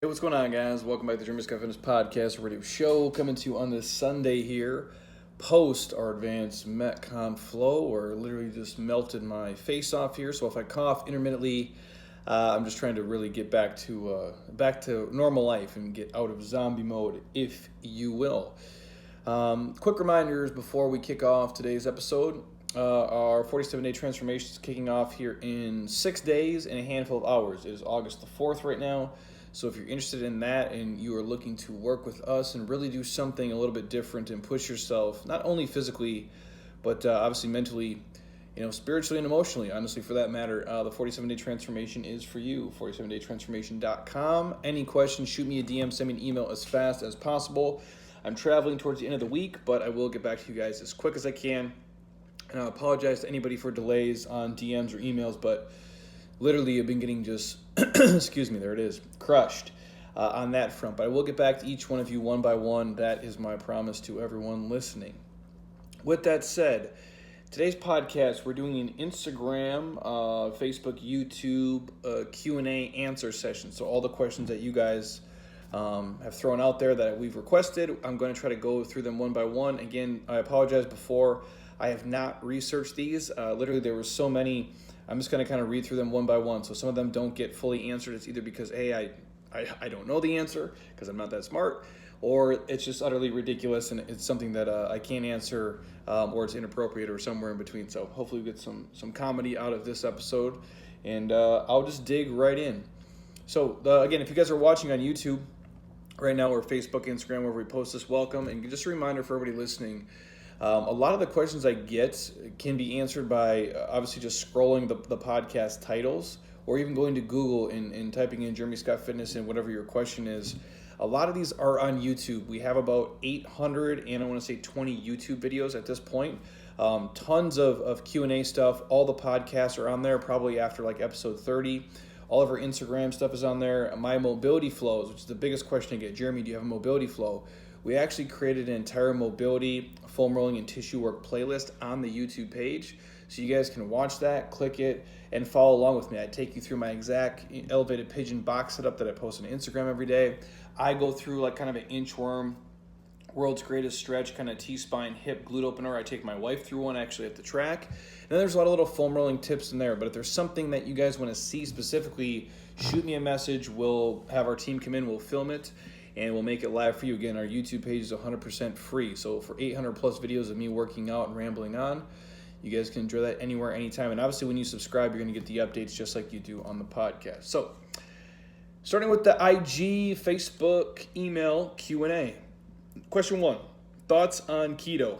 Hey, what's going on, guys? Welcome back to the Dreamers Cafe Fitness Podcast Radio Show. Coming to you on this Sunday here, post our advanced Metcon flow, where I literally just melted my face off here. So if I cough intermittently, I'm just trying to really get back to normal life and get out of zombie mode, if you will. Quick reminders before we kick off today's episode. Our 47-day transformation is kicking off here in 6 days and a handful of hours. It is August the 4th right now. So if you're interested in that and you are looking to work with us and really do something a little bit different and push yourself, not only physically, but obviously mentally, spiritually and emotionally, honestly, for that matter, the 47-day transformation is for you, 47daytransformation.com. Any questions, shoot me a DM, send me an email as fast as possible. I'm traveling towards the end of the week, but I will get back to you guys as quick as I can. And I apologize to anybody for delays on DMs or emails, but literally I've been getting just, crushed on that front. But I will get back to each one of you one by one. That is my promise to everyone listening. With that said, today's podcast, we're doing an Instagram, Facebook, YouTube Q&A answer session. So all the questions that you guys have thrown out there that we've requested, I'm going to try to go through them one by one. Again, I apologize before. I have not researched these. Literally, there were so many. I'm just going to kind of read through them one by one. So some of them don't get fully answered. It's either because, A, I don't know the answer because I'm not that smart, or it's just utterly ridiculous and it's something that I can't answer, or it's inappropriate or somewhere in between. So hopefully we get some comedy out of this episode, and I'll just dig right in. So again, if you guys are watching on YouTube right now, or Facebook, Instagram, where we post this, welcome. And just a reminder for everybody listening, a lot of the questions I get can be answered by obviously just scrolling the podcast titles, or even going to Google and typing in Jeremy Scott Fitness and whatever your question is. A lot of these are on YouTube. We have about 800 and I want to say 20 YouTube videos at this point. Tons of Q&A stuff. All the podcasts are on there probably after like episode 30. All of our Instagram stuff is on there. My mobility flows, which is the biggest question I get. Jeremy, do you have a mobility flow? We actually created an entire mobility, foam rolling, and tissue work playlist on the YouTube page. So you guys can watch that, click it, and follow along with me. I take you through my exact elevated pigeon box setup that I post on Instagram every day. I go through like kind of an inchworm, world's greatest stretch, kind of T-spine, hip, glute opener. I take my wife through one actually at the track. And then there's a lot of little foam rolling tips in there. But if there's something that you guys want to see specifically, shoot me a message. We'll have our team come in, we'll film it, and we'll make it live for you. Again, our YouTube page is 100% free. So for 800 plus videos of me working out and rambling on, you guys can enjoy that anywhere, anytime. And obviously when you subscribe, you're going to get the updates just like you do on the podcast. So starting with the IG, Facebook, email, Q&A. Question 1, thoughts on keto?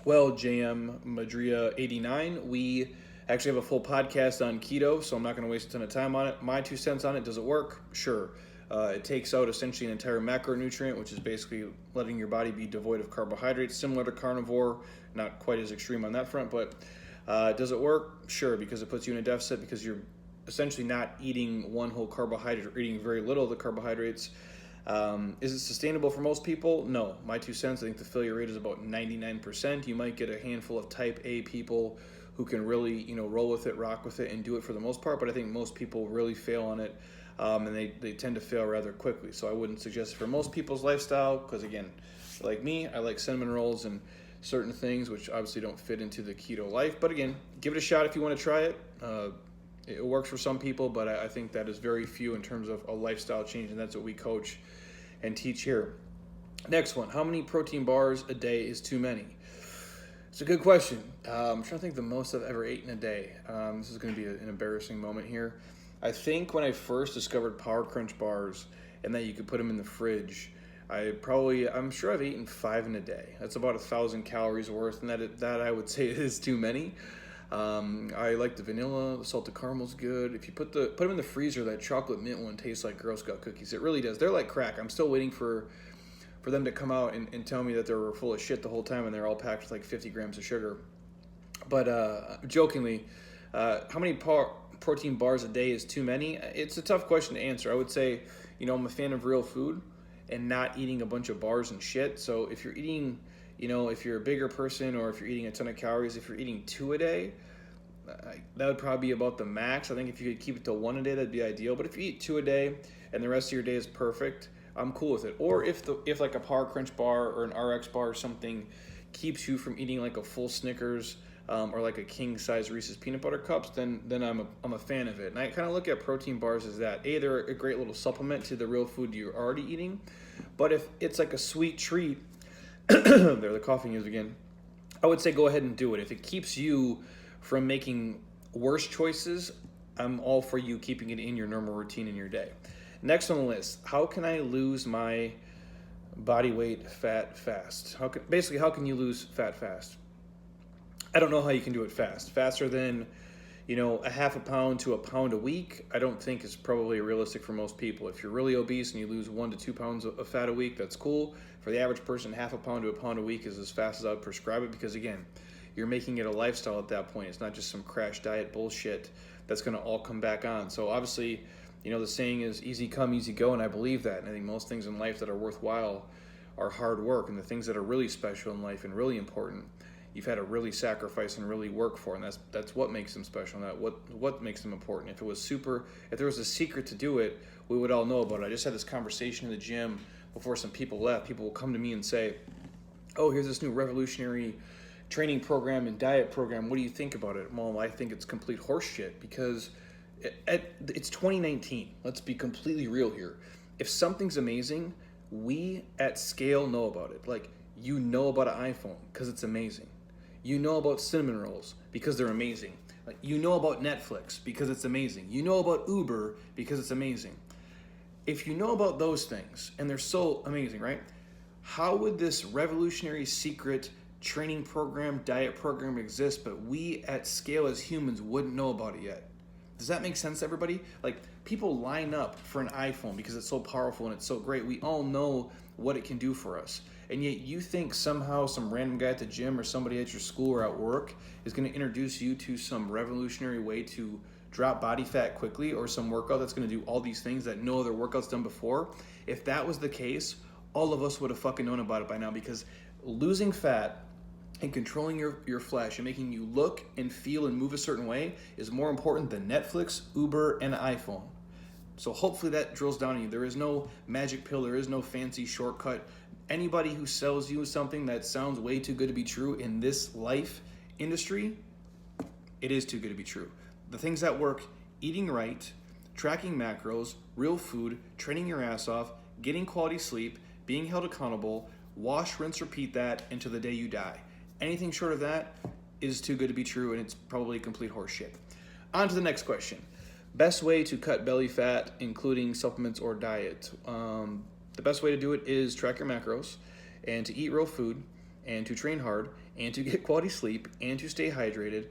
Well, JM Madria 89, we actually have a full podcast on keto, so I'm not going to waste a ton of time on it. My 2 cents on it, does it work? Sure. It takes out essentially an entire macronutrient, which is basically letting your body be devoid of carbohydrates, similar to carnivore, not quite as extreme on that front, but does it work? Sure, because it puts you in a deficit because you're essentially not eating one whole carbohydrate or eating very little of the carbohydrates. Is it sustainable for most people? No. My 2 cents, I think the failure rate is about 99%. You might get a handful of type A people who can really, roll with it, rock with it, and do it for the most part, but I think most people really fail on it. And they tend to fail rather quickly. So I wouldn't suggest it for most people's lifestyle because, again, like me, I like cinnamon rolls and certain things which obviously don't fit into the keto life. But again, give it a shot if you want to try it. It works for some people, but I think that is very few in terms of a lifestyle change, and that's what we coach and teach here. Next one, how many protein bars a day is too many? It's a good question. I'm trying to think the most I've ever eaten a day. This is going to be an embarrassing moment here. I think when I first discovered Power Crunch bars and that you could put them in the fridge, I'm sure I've eaten 5 in a day. That's about 1,000 calories worth, and that I would say is too many. I like the vanilla, the salted caramel's good. If you put them in the freezer, that chocolate mint one tastes like Girl Scout cookies. It really does. They're like crack. I'm still waiting for them to come out and tell me that they were full of shit the whole time and they're all packed with like 50 grams of sugar. But jokingly, how many protein bars a day is too many? It's a tough question to answer. I would say, I'm a fan of real food and not eating a bunch of bars and shit. So if you're eating, if you're a bigger person or if you're eating a ton of calories, if you're eating 2 a day, that would probably be about the max. I think if you could keep it to 1 a day, that'd be ideal. But if you eat 2 a day, and the rest of your day is perfect, I'm cool with it. Or if like a Power Crunch bar or an RX bar or something keeps you from eating like a full Snickers or like a king size Reese's peanut butter cups, then I'm a fan of it. And I kind of look at protein bars as that. They're a great little supplement to the real food you're already eating. But if it's like a sweet treat, there the coughing is again, I would say go ahead and do it. If it keeps you from making worse choices, I'm all for you keeping it in your normal routine in your day. Next on the list, how can I lose my body weight fat fast? How can you lose fat fast? I don't know how you can do it fast. Faster than, a half a pound to a pound a week, I don't think is probably realistic for most people. If you're really obese and you lose 1 to 2 pounds of fat a week, that's cool. For the average person, half a pound to a pound a week is as fast as I would prescribe it, because again, you're making it a lifestyle at that point. It's not just some crash diet bullshit that's going to all come back on. So obviously, the saying is easy come, easy go, and I believe that. And I think most things in life that are worthwhile are hard work, and the things that are really special in life and really important, you've had to really sacrifice and really work for, and that's what makes them special, and what makes them important. If there was a secret to do it, we would all know about it. I just had this conversation in the gym before some people left. People will come to me and say, "Oh, here's this new revolutionary training program and diet program. What do you think about it?" Well, I think it's complete horseshit, because it's 2019. Let's be completely real here. If something's amazing, we at scale know about it. Like, know about an iPhone because it's amazing. You know about cinnamon rolls because they're amazing. Like, you know about Netflix because it's amazing. You know about Uber because it's amazing. If you know about those things and they're so amazing, right? How would this revolutionary secret training program, diet program exist, but we at scale as humans wouldn't know about it yet? Does that make sense to everybody? Like, people line up for an iPhone because it's so powerful and it's so great. We all know what it can do for us. And yet you think somehow some random guy at the gym or somebody at your school or at work is going to introduce you to some revolutionary way to drop body fat quickly, or some workout that's going to do all these things that no other workout's done before. If that was the case, all of us would have fucking known about it by now, because losing fat and controlling your flesh and making you look and feel and move a certain way is more important than Netflix, Uber, and iPhone. So hopefully that drills down on you. There is no magic pill. There is no fancy shortcut. Anybody who sells you something that sounds way too good to be true in this life industry, it is too good to be true. The things that work: eating right, tracking macros, real food, training your ass off, getting quality sleep, being held accountable, wash, rinse, repeat that until the day you die. Anything short of that is too good to be true, and it's probably complete horseshit. On to the next question. Best way to cut belly fat, including supplements or diet. The best way to do it is track your macros, and to eat real food, and to train hard, and to get quality sleep, and to stay hydrated.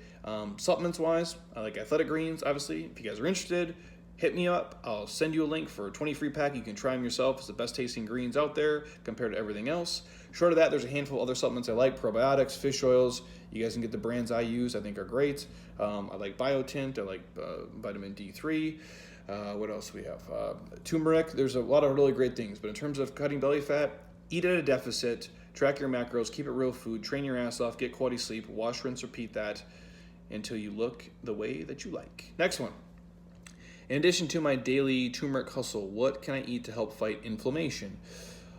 Supplements-wise, I like Athletic Greens, obviously. If you guys are interested, hit me up. I'll send you a link for a 20 free pack. You can try them yourself. It's the best tasting greens out there compared to everything else. Short of that, there's a handful of other supplements I like: probiotics, fish oils. You guys can get the brands I use. I think are great. I like Biotint. I like vitamin D3. What else do we have? Tumeric. There's a lot of really great things. But in terms of cutting belly fat, eat at a deficit, track your macros, keep it real food, train your ass off, get quality sleep, wash, rinse, repeat that until you look the way that you like. Next one. In addition to my daily turmeric hustle, what can I eat to help fight inflammation?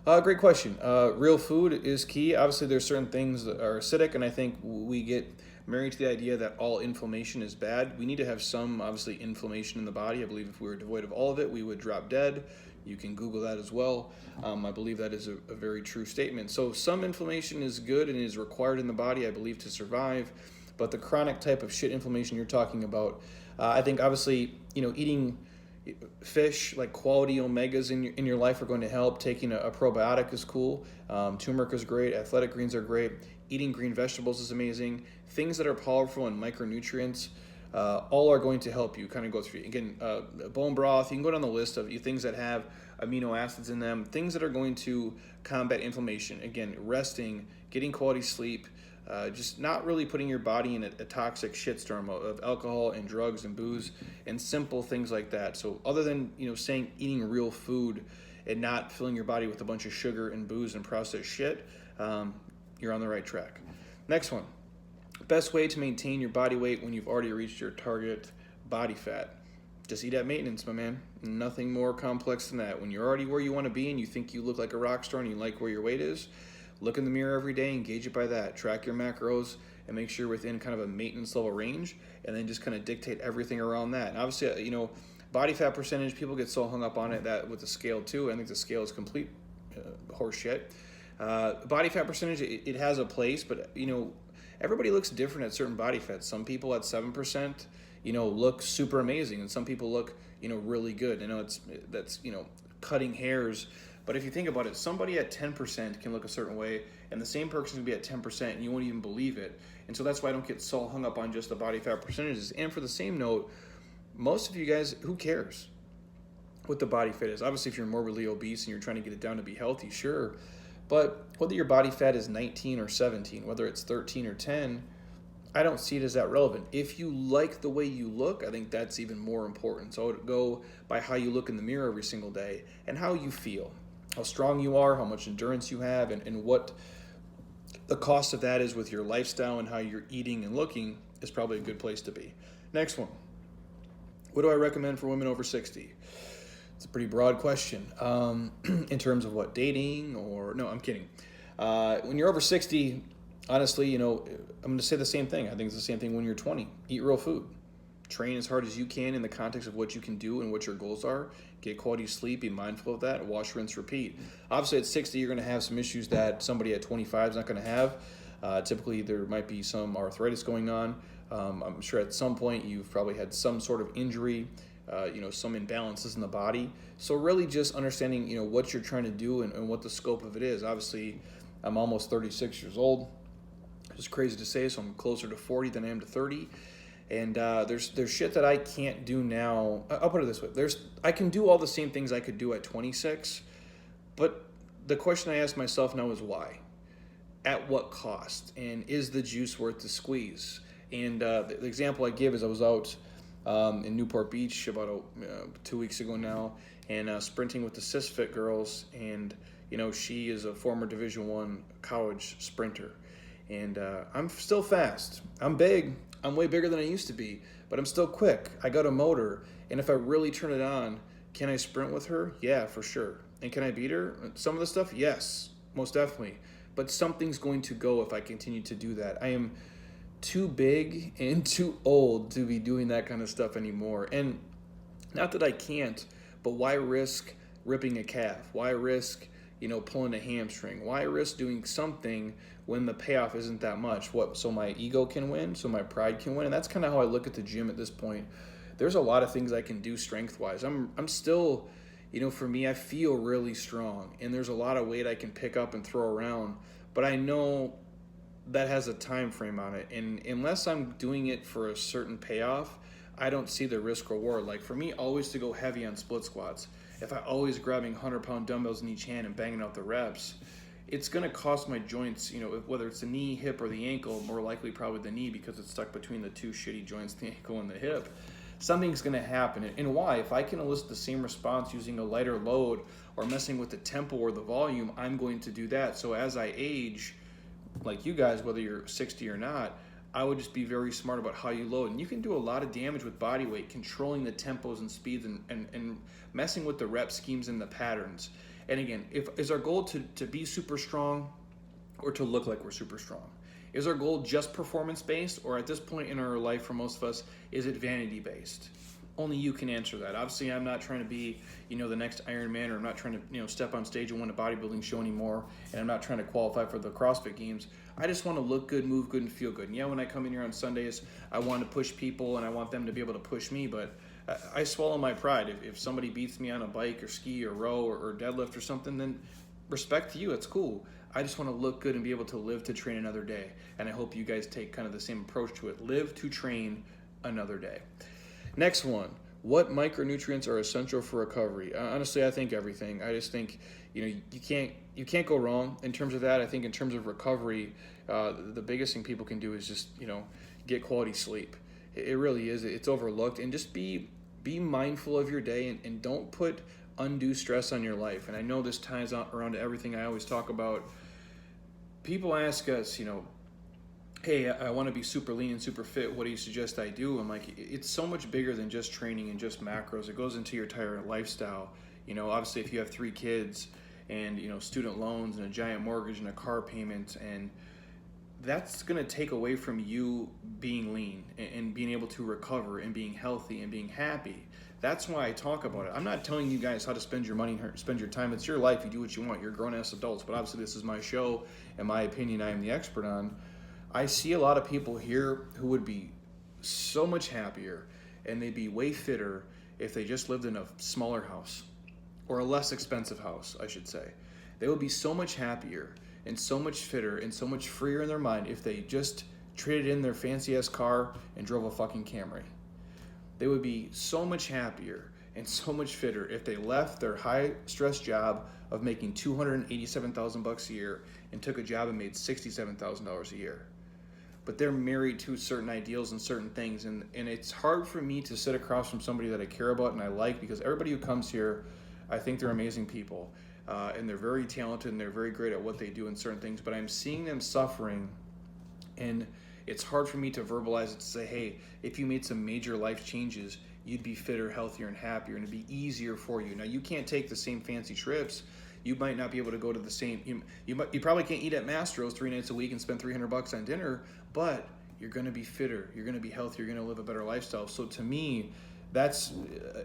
Great question. Real food is key. Obviously, there's certain things that are acidic, and I think we get married to the idea that all inflammation is bad. We need to have some, obviously, inflammation in the body. I believe if we were devoid of all of it, we would drop dead. You can Google that as well. I believe that is a very true statement. So some inflammation is good and is required in the body, I believe, to survive. But the chronic type of shit inflammation you're talking about, I think obviously, eating fish, like quality omegas in your life, are going to help. Taking a probiotic is cool. Turmeric is great. Athletic greens are great. Eating green vegetables is amazing. Things that are powerful in micronutrients, all are going to help you kind of go through. Again, bone broth, you can go down the list of things that have amino acids in them, things that are going to combat inflammation. Again, resting, getting quality sleep, just not really putting your body in a toxic shitstorm of alcohol and drugs and booze and simple things like that. So other than, saying eating real food and not filling your body with a bunch of sugar and booze and processed shit, you're on the right track. Next one. Best way to maintain your body weight when you've already reached your target body fat. just eat at maintenance, my man. Nothing more complex than that. When you're already where you want to be and you think you look like a rock star and you like where your weight is, look in the mirror every day and gauge it by that. Track your macros and make sure you're within kind of a maintenance level range, and then just kind of dictate everything around that. And obviously, body fat percentage, people get so hung up on it that with the scale too. I think the scale is complete horse shit. Body fat percentage, it has a place, but everybody looks different at certain body fats. Some people at 7%, look super amazing, and some people look, really good. I know that's cutting hairs, but if you think about it, somebody at 10% can look a certain way, and the same person can be at 10%, and you won't even believe it. And so that's why I don't get so hung up on just the body fat percentages. And for the same note, most of you guys, who cares what the body fat is? Obviously, if you're morbidly obese and you're trying to get it down to be healthy, sure. But whether your body fat is 19 or 17, whether it's 13 or 10, I don't see it as that relevant. If you like the way you look, I think that's even more important. So I would go by how you look in the mirror every single day and how you feel, how strong you are, how much endurance you have, and what the cost of that is with your lifestyle and how you're eating and looking is probably a good place to be. Next one. What do I recommend for women over 60? It's a pretty broad question in terms of what, dating or, no, I'm kidding. When you're over 60, honestly, I'm going to say the same thing. I think it's the same thing when you're 20. Eat real food. Train as hard as you can in the context of what you can do and what your goals are. Get quality sleep. Be mindful of that. Wash, rinse, repeat. Obviously, at 60, you're going to have some issues that somebody at 25 is not going to have. Typically, there might be some arthritis going on. I'm sure at some point you've probably had some sort of injury, some imbalances in the body. So really just understanding, what you're trying to do and what the scope of it is. Obviously, I'm almost 36 years old. It's crazy to say, so I'm closer to 40 than I am to 30. And there's shit that I can't do now. I'll put it this way. I can do all the same things I could do at 26, but the question I ask myself now is why? At what cost? And is the juice worth the squeeze? And the example I give is I was out in Newport Beach about 2 weeks ago now, and sprinting with the CisFit girls, and she is a former Division I college sprinter, and I'm still fast. I'm big. I'm way bigger than I used to be, but I'm still quick. I got a motor, and if I really turn it on, can I sprint with her? Yeah, for sure. And can I beat her? Some of the stuff, yes, most definitely. But something's going to go if I continue to do that. I am too big and too old to be doing that kind of stuff anymore. And not that I can't, but why risk ripping a calf? Why risk, pulling a hamstring? Why risk doing something when the payoff isn't that much? So my ego can win, so my pride can win. And that's kind of how I look at the gym at this point. There's a lot of things I can do strength-wise. I'm still, for me, I feel really strong, and there's a lot of weight I can pick up and throw around, but I know that has a time frame on it, and unless I'm doing it for a certain payoff, I don't see the risk reward. Like for me, always to go heavy on split squats, if I always grabbing 100-pound dumbbells in each hand and banging out the reps, it's going to cost my joints, whether it's the knee, hip, or the ankle, more likely probably the knee because it's stuck between the two shitty joints, the ankle and the hip. Something's going to happen. And why? If I can elicit the same response using a lighter load or messing with the tempo or the volume, I'm going to do that. So as I age, like you guys, whether you're 60 or not, I would just be very smart about how you load. And you can do a lot of damage with body weight, controlling the tempos and speeds and messing with the rep schemes and the patterns. And again, is our goal to be super strong or to look like we're super strong? Is our goal just performance-based, or at this point in our life for most of us, is it vanity-based? Only you can answer that. Obviously, I'm not trying to be, the next Iron Man, or I'm not trying to, step on stage and win a bodybuilding show anymore, and I'm not trying to qualify for the CrossFit Games. I just want to look good, move good, and feel good. And yeah, when I come in here on Sundays, I want to push people, and I want them to be able to push me, but I swallow my pride. If somebody beats me on a bike or ski or row or deadlift or something, then respect to you, it's cool. I just want to look good and be able to live to train another day. And I hope you guys take kind of the same approach to it. Live to train another day. Next one. What micronutrients are essential for recovery? Honestly, I think everything. I just think, you can't go wrong in terms of that. I think in terms of recovery, the biggest thing people can do is just, get quality sleep. It really is. It's overlooked. And just be mindful of your day and don't put undue stress on your life. And I know this ties around to everything I always talk about. People ask us, hey, I want to be super lean and super fit. What do you suggest I do? I'm like, it's so much bigger than just training and just macros. It goes into your entire lifestyle. Obviously, if you have 3 kids and, student loans and a giant mortgage and a car payment, and that's going to take away from you being lean and being able to recover and being healthy and being happy. That's why I talk about it. I'm not telling you guys how to spend your money, spend your time. It's your life. You do what you want. You're grown-ass adults. But obviously, this is my show, and my opinion I am the expert on. I see a lot of people here who would be so much happier and they'd be way fitter if they just lived in a smaller house, or a less expensive house, I should say. They would be so much happier and so much fitter and so much freer in their mind if they just traded in their fancy-ass car and drove a fucking Camry. They would be so much happier and so much fitter if they left their high-stress job of making $287,000 a year and took a job and made $67,000 a year. But they're married to certain ideals and certain things, and it's hard for me to sit across from somebody that I care about and I like, because everybody who comes here, I think they're amazing people, and they're very talented and they're very great at what they do in certain things, but I'm seeing them suffering, and it's hard for me to verbalize it, to say, hey, if you made some major life changes, you'd be fitter, healthier, and happier, and it'd be easier for you. Now, you can't take the same fancy trips. You might not be able to go to the same, you probably can't eat at Mastro's 3 nights a week and spend $300 on dinner, but you're going to be fitter, you're going to be healthier, you're going to live a better lifestyle. So to me, that's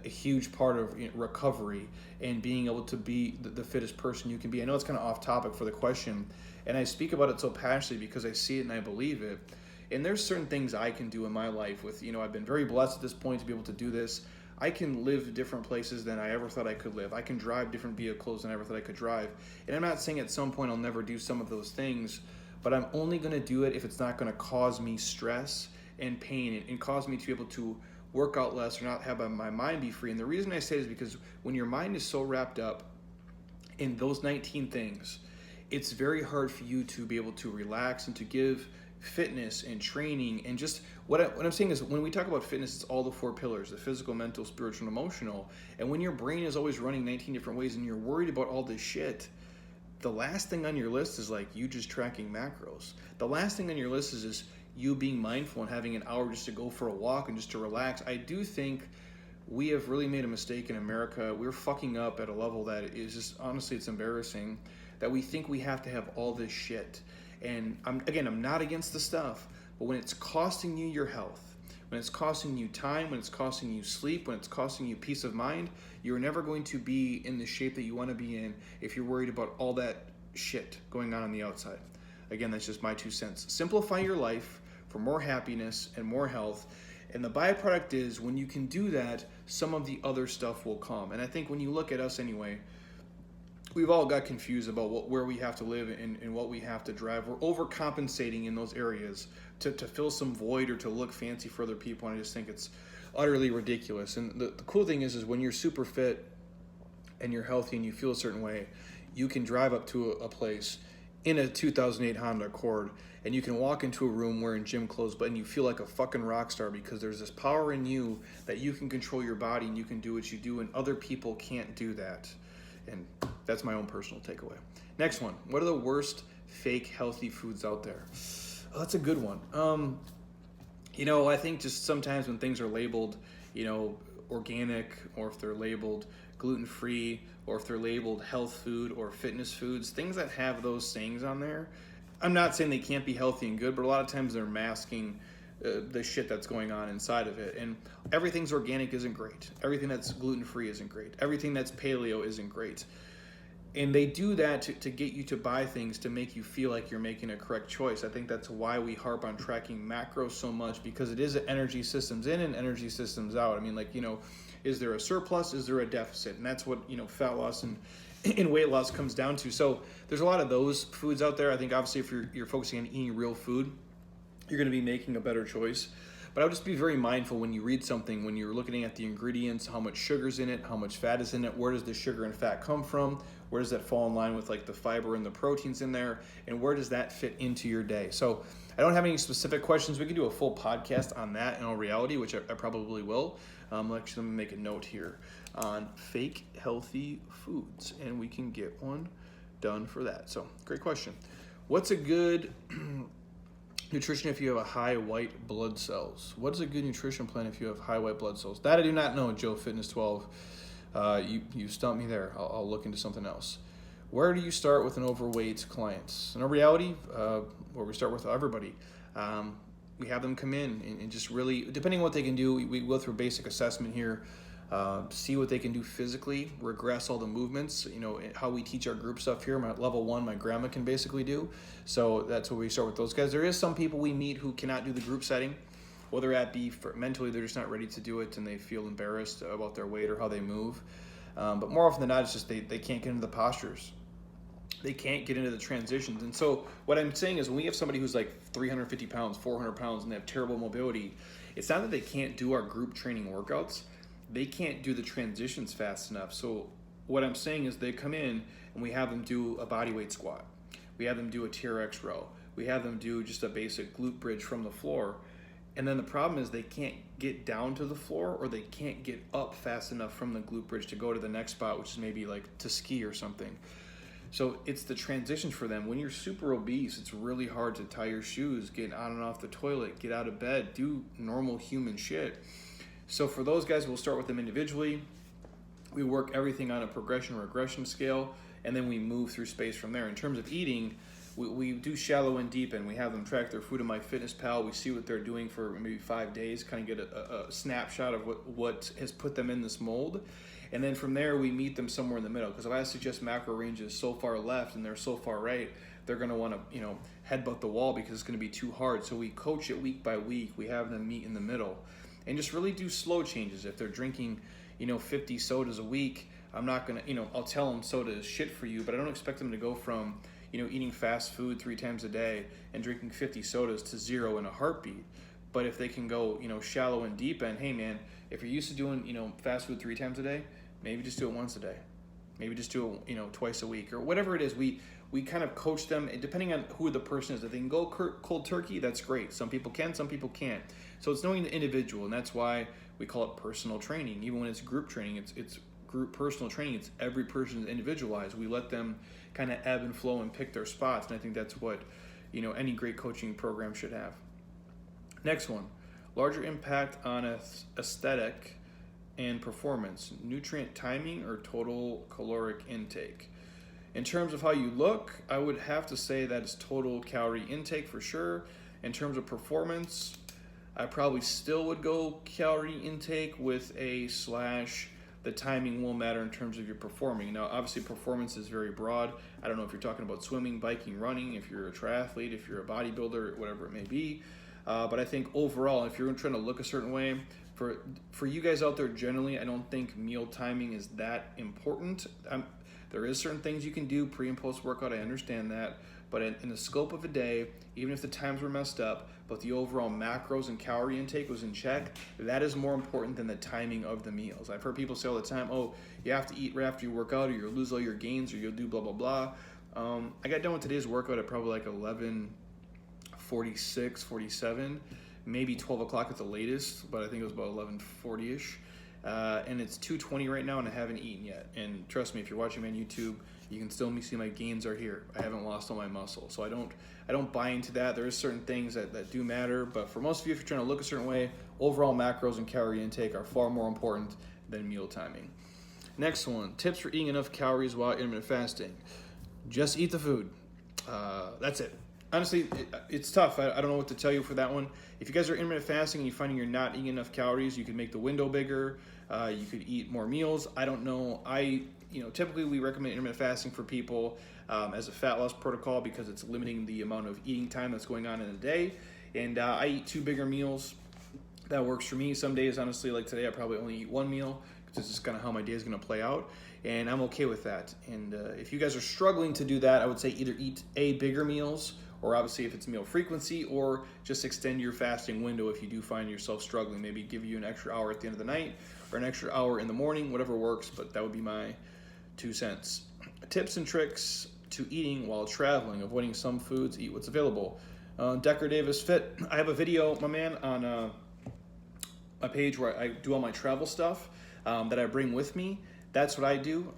a huge part of recovery and being able to be the fittest person you can be. I know it's kind of off topic for the question, and I speak about it so passionately because I see it and I believe it. And there's certain things I can do in my life with, I've been very blessed at this point to be able to do this. I can live different places than I ever thought I could live. I can drive different vehicles than I ever thought I could drive. And I'm not saying at some point I'll never do some of those things, but I'm only going to do it if it's not going to cause me stress and pain and cause me to be able to work out less or not have my mind be free. And the reason I say it is because when your mind is so wrapped up in those 19 things, it's very hard for you to be able to relax and to give fitness and training and just what I'm saying is, when we talk about fitness, it's all the 4 pillars: the physical, mental, spiritual, and emotional. And when your brain is always running 19 different ways and you're worried about all this shit, the last thing on your list is like you just tracking macros. The last thing on your list is you being mindful and having an hour just to go for a walk and just to relax. I do think we have really made a mistake in America. We're fucking up at a level that is just, honestly, it's embarrassing that we think we have to have all this shit. And I'm not against the stuff, but when it's costing you your health, when it's costing you time, when it's costing you sleep, when it's costing you peace of mind, you're never going to be in the shape that you want to be in if you're worried about all that shit going on the outside. Again, that's just my 2 cents. Simplify your life for more happiness and more health. And the byproduct is, when you can do that, some of the other stuff will come. And I think when you look at us anyway, we've all got confused about where we have to live and what we have to drive. We're overcompensating in those areas to fill some void or to look fancy for other people, and I just think it's utterly ridiculous. And the cool thing is when you're super fit and you're healthy and you feel a certain way, you can drive up to a place in a 2008 Honda Accord, and you can walk into a room wearing gym clothes, but and you feel like a fucking rock star because there's this power in you that you can control your body and you can do what you do, and other people can't do that. And that's my own personal takeaway. Next one. What are the worst fake healthy foods out there? Oh, that's a good one. I think just sometimes when things are labeled, organic, or if they're labeled gluten-free, or if they're labeled health food or fitness foods, things that have those sayings on there, I'm not saying they can't be healthy and good, but a lot of times they're masking the shit that's going on inside of it. And everything's organic isn't great. Everything that's gluten-free isn't great. Everything that's paleo isn't great. And they do that to get you to buy things to make you feel like you're making a correct choice. I think that's why we harp on tracking macros so much, because it is energy systems in and energy systems out. I mean, is there a surplus? Is there a deficit? And that's what, fat loss and weight loss comes down to. So there's a lot of those foods out there. I think obviously if you're focusing on eating real food, you're going to be making a better choice. But I would just be very mindful when you read something, when you're looking at the ingredients, how much sugar's in it, how much fat is in it, where does the sugar and fat come from, where does that fall in line with the fiber and the proteins in there, and where does that fit into your day? So I don't have any specific questions. We can do a full podcast on that in all reality, which I probably will. Let me make a note here on fake healthy foods, and we can get one done for that. So great question. What's a good Nutrition if you have a high white blood cells. What is a good nutrition plan if you have high white blood cells? That I do not know, Joe Fitness 12. You stumped me there. I'll look into something else. Where do you start with an overweight client? In a reality, where we start with everybody. We have them come in and just really, depending on what they can do, we go through a basic assessment here, see what they can do physically, regress all the movements, how we teach our group stuff here. My level 1, my grandma can basically do. So that's where we start with those guys. There is some people we meet who cannot do the group setting, whether that be mentally they're just not ready to do it and they feel embarrassed about their weight or how they move. But more often than not, it's just they can't get into the postures. They can't get into the transitions. And so what I'm saying is when we have somebody who's like 350 pounds, 400 pounds, and they have terrible mobility, it's not that they can't do our group training workouts. They can't do the transitions fast enough. So what I'm saying is they come in and we have them do a bodyweight squat. We have them do a TRX row. We have them do just a basic glute bridge from the floor. And then the problem is they can't get down to the floor or they can't get up fast enough from the glute bridge to go to the next spot, which is maybe like to ski or something. So it's the transitions for them. When you're super obese, it's really hard to tie your shoes, get on and off the toilet, get out of bed, do normal human shit. So for those guys, we'll start with them individually. We work everything on a progression-regression scale, and then we move through space from there. In terms of eating, we do shallow and deep, and we have them track their food in MyFitnessPal. We see what they're doing for maybe 5 days, kind of get a snapshot of what has put them in this mold. And then from there, we meet them somewhere in the middle. Because if I suggest macro ranges so far left and they're so far right, they're going to want to, headbutt the wall because it's going to be too hard. So we coach it week by week. We have them meet in the middle. And just really do slow changes. If they're drinking, 50 sodas a week, I'm not going to, I'll tell them soda is shit for you, but I don't expect them to go from, eating fast food 3 times a day and drinking 50 sodas to 0 in a heartbeat. But if they can go, shallow and deep end, hey man, if you're used to doing, fast food 3 times a day, maybe just do it once a day. Maybe just do it, twice a week or whatever it is. We kind of coach them, and depending on who the person is. If they can go cold turkey, that's great. Some people can, some people can't. So it's knowing the individual, and that's why we call it personal training. Even when it's group training, it's group personal training. It's every person's individualized. We let them kind of ebb and flow and pick their spots, and I think that's what any great coaching program should have. Next one, larger impact on aesthetic and performance, nutrient timing or total caloric intake. In terms of how you look, I would have to say that it's total calorie intake for sure. In terms of performance, I probably still would go calorie intake with the timing will matter in terms of your performing. Now, obviously performance is very broad. I don't know if you're talking about swimming, biking, running, if you're a triathlete, if you're a bodybuilder, whatever it may be. But I think overall, if you're trying to look a certain way, for you guys out there generally, I don't think meal timing is that important. There is certain things you can do pre and post workout, I understand that, but in the scope of a day, even if the times were messed up, but the overall macros and calorie intake was in check, that is more important than the timing of the meals. I've heard people say all the time, oh, you have to eat right after you work out or you'll lose all your gains or you'll do blah, blah, blah. I got done with today's workout at probably like 11:46, 47, maybe 12 o'clock at the latest, but I think it was about 11:40-ish. And it's 2:20 right now and I haven't eaten yet. And trust me, if you're watching me on YouTube, you can still see my gains are here. I haven't lost all my muscle. So I don't buy into that. There is certain things that do matter, but for most of you, if you're trying to look a certain way, overall macros and calorie intake are far more important than meal timing. Next one, tips for eating enough calories while intermittent fasting. Just eat the food. That's it. Honestly, it's tough. I don't know what to tell you for that one. If you guys are intermittent fasting and you're finding you're not eating enough calories, you can make the window bigger. You could eat more meals. I don't know. Typically we recommend intermittent fasting for people as a fat loss protocol because it's limiting the amount of eating time that's going on in a day. And I eat 2 bigger meals. That works for me. Some days, honestly, like today, I probably only eat 1 meal because it's just kind of how my day is going to play out. And I'm okay with that. And if you guys are struggling to do that, I would say either eat bigger meals, or obviously if it's meal frequency, or just extend your fasting window if you do find yourself struggling. Maybe give you an extra hour at the end of the night or an extra hour in the morning, whatever works, but that would be my 2 cents. Tips and tricks to eating while traveling, avoiding some foods, eat what's available. Decker Davis Fit, I have a video, my man, on my page where I do all my travel stuff that I bring with me. That's what I do.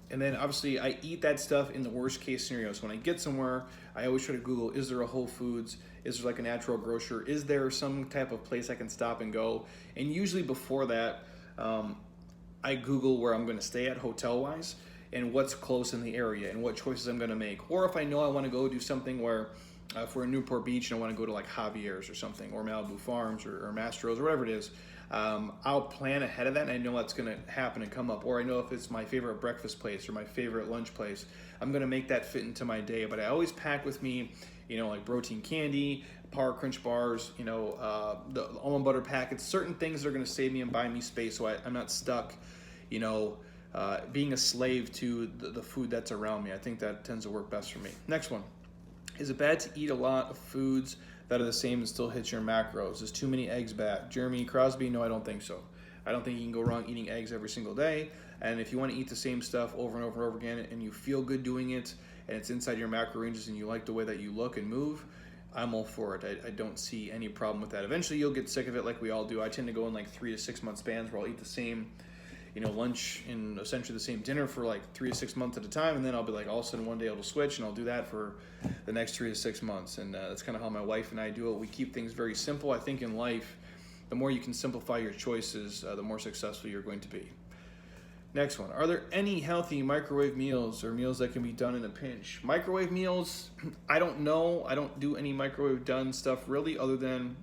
And then obviously I eat that stuff in the worst case scenario. So when I get somewhere, I always try to Google, is there a Whole Foods? Is there like a natural grocer? Is there some type of place I can stop and go? And usually before that, I Google where I'm going to stay at hotel-wise and what's close in the area and what choices I'm going to make. Or if I know I want to go do something where, if we're in Newport Beach and I want to go to like Javier's or something, or Malibu Farms or Mastro's or whatever it is, I'll plan ahead of that and I know that's going to happen and come up. Or I know if it's my favorite breakfast place or my favorite lunch place, I'm going to make that fit into my day. But I always pack with me, like protein candy, Power Crunch bars, the almond butter packets, certain things that are going to save me and buy me space so I'm not stuck, being a slave to the food that's around me. I think that tends to work best for me. Next one. Is it bad to eat a lot of foods that are the same and still hit your macros? Is too many eggs bad? Jeremy Crosby, no, I don't think so. I don't think you can go wrong eating eggs every single day. And if you want to eat the same stuff over and over and over again and you feel good doing it and it's inside your macro ranges and you like the way that you look and move, I'm all for it. I don't see any problem with that. Eventually you'll get sick of it like we all do. I tend to go in like 3 to 6 month spans where I'll eat the same lunch and essentially the same dinner for like 3 to 6 months at a time, and then I'll be like, all of a sudden one day I'll switch and I'll do that for the next 3 to 6 months. And that's kind of how my wife and I do it. We keep things very simple. I think in life, the more you can simplify your choices, the more successful you're going to be. Next one. Are there any healthy microwave meals or meals that can be done in a pinch? Microwave meals, I don't know. I don't do any microwave done stuff really other than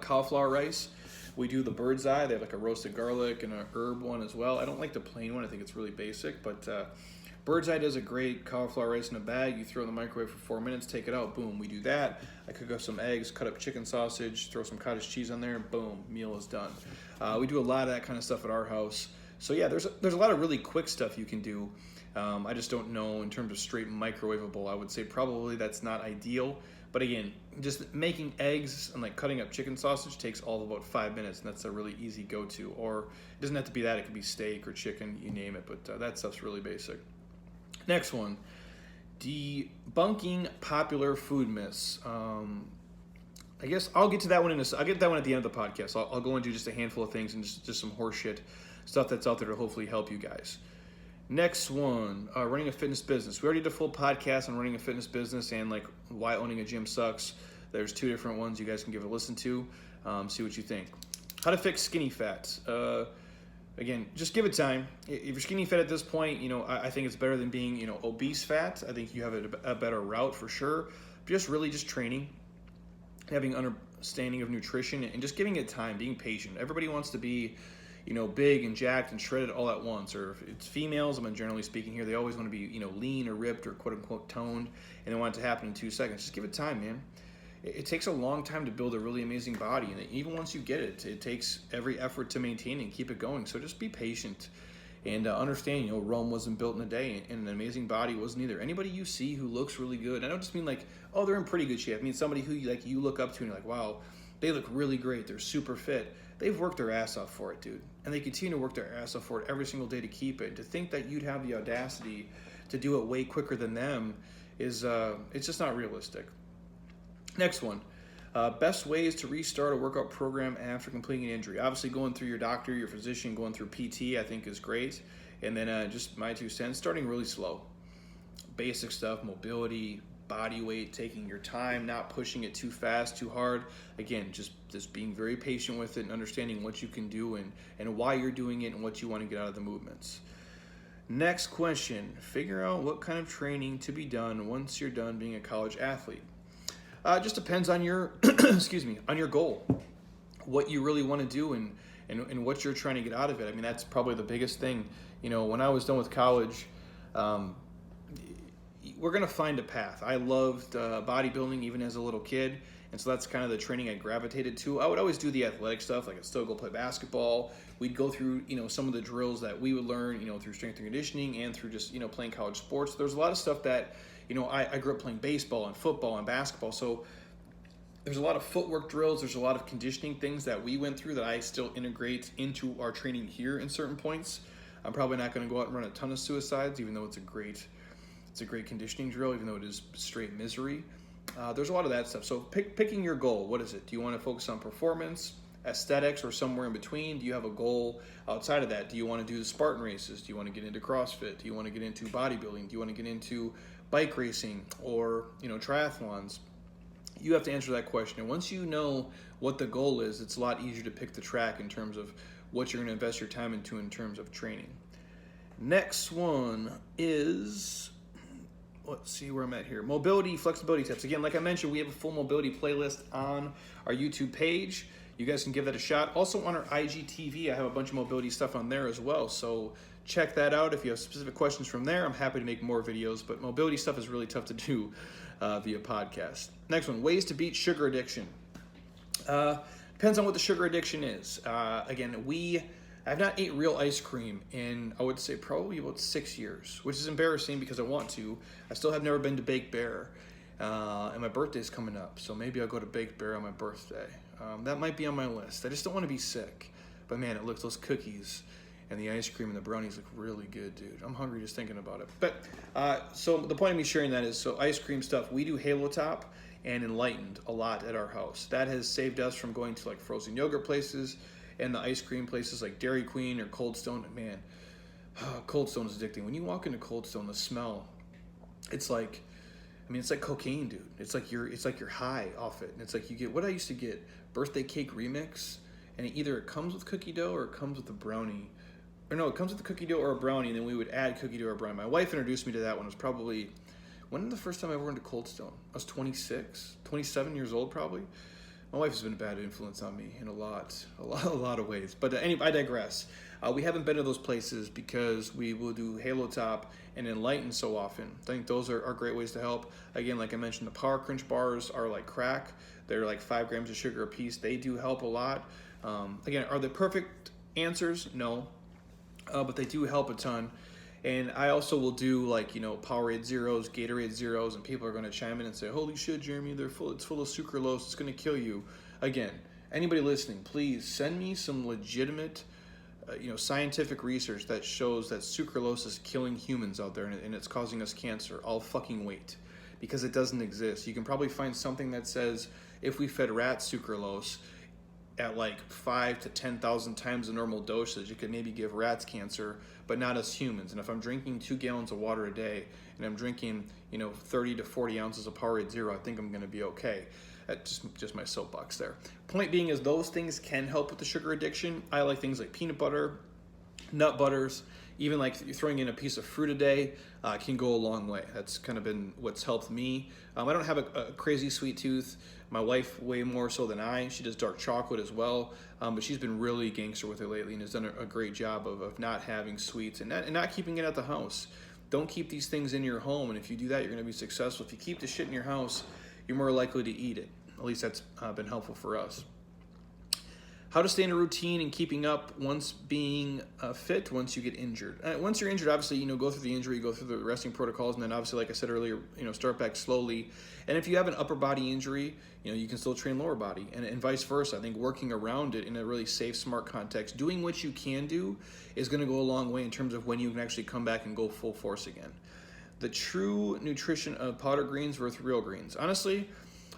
cauliflower rice. We do the bird's eye. They have like a roasted garlic and a herb one as well. I don't like the plain one. I think it's really basic, but bird's eye does a great cauliflower rice in a bag. You throw it in the microwave for 4 minutes, take it out, boom, we do that. I cook up some eggs, cut up chicken sausage, throw some cottage cheese on there, and boom, meal is done. We do a lot of that kind of stuff at our house. So yeah, there's a lot of really quick stuff you can do. I just don't know in terms of straight microwavable. I would say probably that's not ideal. But again, just making eggs and like cutting up chicken sausage takes all of about 5 minutes, and that's a really easy go-to. Or it doesn't have to be that; it could be steak or chicken, you name it. But that stuff's really basic. Next one, debunking popular food myths. I guess I'll get to that one I'll get that one at the end of the podcast. I'll go into just a handful of things and just some horseshit stuff that's out there to hopefully help you guys. Next one, running a fitness business. We already did a full podcast on running a fitness business and like why owning a gym sucks. There's 2 different ones you guys can give a listen to, see what you think. How to fix skinny fat. Again, just give it time. If you're skinny fat at this point, I think it's better than being, obese fat. I think you have a better route for sure. Just training, having understanding of nutrition, and just giving it time, being patient. Everybody wants to be big and jacked and shredded all at once. Or if it's females, generally speaking here, they always want to be, lean or ripped or quote unquote toned, and they want it to happen in 2 seconds. Just give it time, man. It takes a long time to build a really amazing body, and even once you get it, it takes every effort to maintain and keep it going. So just be patient and understand, Rome wasn't built in a day, and an amazing body wasn't either. Anybody you see who looks really good, I don't just mean like, oh, they're in pretty good shape. I mean somebody who you look up to and you're like, wow, they look really great. They're super fit. They've worked their ass off for it, dude. And they continue to work their ass off for it every single day to keep it. To think that you'd have the audacity to do it way quicker than them is, it's just not realistic. Next one, best ways to restart a workout program after completing an injury. Obviously going through your doctor, your physician, going through PT, I think is great. And then just my 2 cents, starting really slow. Basic stuff, mobility, body weight, taking your time, not pushing it too fast, too hard. Again, just being very patient with it and understanding what you can do and why you're doing it and what you want to get out of the movements. Next question, figure out what kind of training to be done once you're done being a college athlete. Just depends on your, on your goal, what you really want to do and what you're trying to get out of it. I mean, that's probably the biggest thing. When I was done with college, we're going to find a path. I loved bodybuilding even as a little kid, and so that's kind of the training I gravitated to. I would always do the athletic stuff, like I'd still go play basketball. We'd go through, some of the drills that we would learn, through strength and conditioning and through just, playing college sports. There's a lot of stuff that, I grew up playing baseball and football and basketball, so there's a lot of footwork drills. There's a lot of conditioning things that we went through that I still integrate into our training here in certain points. I'm probably not going to go out and run a ton of suicides, even though it's a great conditioning drill, even though it is straight misery. There's a lot of that stuff. So picking your goal, what is it? Do you want to focus on performance, aesthetics or somewhere in between? Do you have a goal outside of that? Do you want to do the Spartan races? Do you want to get into CrossFit? Do you want to get into bodybuilding? Do you want to get into bike racing or, triathlons? You have to answer that question. And once you know what the goal is, it's a lot easier to pick the track in terms of what you're going to invest your time into in terms of training. Next one is, let's see where I'm at here. Mobility, flexibility tips. Again, like I mentioned, we have a full mobility playlist on our YouTube page. You guys can give that a shot. Also on our IGTV, I have a bunch of mobility stuff on there as well. So check that out. If you have specific questions from there, I'm happy to make more videos. But mobility stuff is really tough to do via podcast. Next one, ways to beat sugar addiction. Depends on what the sugar addiction is. Again, I've not ate real ice cream in, I would say, probably about 6 years, which is embarrassing because I want to. I still have never been to Baked Bear, and my birthday's coming up, so maybe I'll go to Baked Bear on my birthday. That might be on my list. I just don't want to be sick. But man, those cookies and the ice cream and the brownies look really good, dude. I'm hungry just thinking about it. But so the point of me sharing that is, so ice cream stuff, we do Halo Top and Enlightened a lot at our house. That has saved us from going to like frozen yogurt places and the ice cream places like Dairy Queen or Cold Stone. Man, Cold Stone is addicting. When you walk into Cold Stone, the smell, it's like cocaine, dude. It's like you're high off it. And it's like you get what I used to get, birthday cake remix, and it comes with cookie dough or it comes with a brownie. Or no, it comes with a cookie dough or a brownie, and then we would add cookie dough or brownie. My wife introduced me to that one. It was probably, when was the first time I ever went to Cold Stone? I was 27 years old probably. My wife has been a bad influence on me in a lot of ways. But anyway, I digress. We haven't been to those places because we will do Halo Top and Enlighten so often. I think those are great ways to help. Again, like I mentioned, the Power Crunch bars are like crack. They're like 5 grams of sugar a piece. They do help a lot. Again, are they perfect answers? No. But they do help a ton. And I also will do Powerade Zeros, Gatorade Zeros, and people are going to chime in and say, holy shit, Jeremy, it's full of sucralose, it's going to kill you. Again, anybody listening, please send me some legitimate scientific research that shows that sucralose is killing humans out there and it's causing us cancer. I'll fucking wait, because it doesn't exist. You can probably find something that says if we fed rats sucralose at like 5 to 10,000 times the normal dosage, it could maybe give rats cancer, but not us humans. And if I'm drinking 2 gallons of water a day and I'm drinking 30 to 40 ounces of Powerade Zero, I think I'm going to be okay. That's just my soapbox there. Point being is those things can help with the sugar addiction. I like things like peanut butter, nut butters, even like throwing in a piece of fruit a day can go a long way. That's kind of been what's helped me. I don't have a crazy sweet tooth. My wife way more so than I. She does dark chocolate as well, but she's been really gangster with it lately and has done a great job of not having sweets and not keeping it at the house. Don't keep these things in your home, and if you do that, you're going to be successful. If you keep the shit in your house, you're more likely to eat it. At least that's been helpful for us. How to stay in a routine and keeping up once being fit once you get injured. Once you're injured, obviously, go through the injury, go through the resting protocols, and then obviously, like I said earlier, start back slowly. And if you have an upper body injury, you can still train lower body and vice versa. I think working around it in a really safe, smart context, doing what you can do is going to go a long way in terms of when you can actually come back and go full force again. The true nutrition of powder greens versus real greens. Honestly,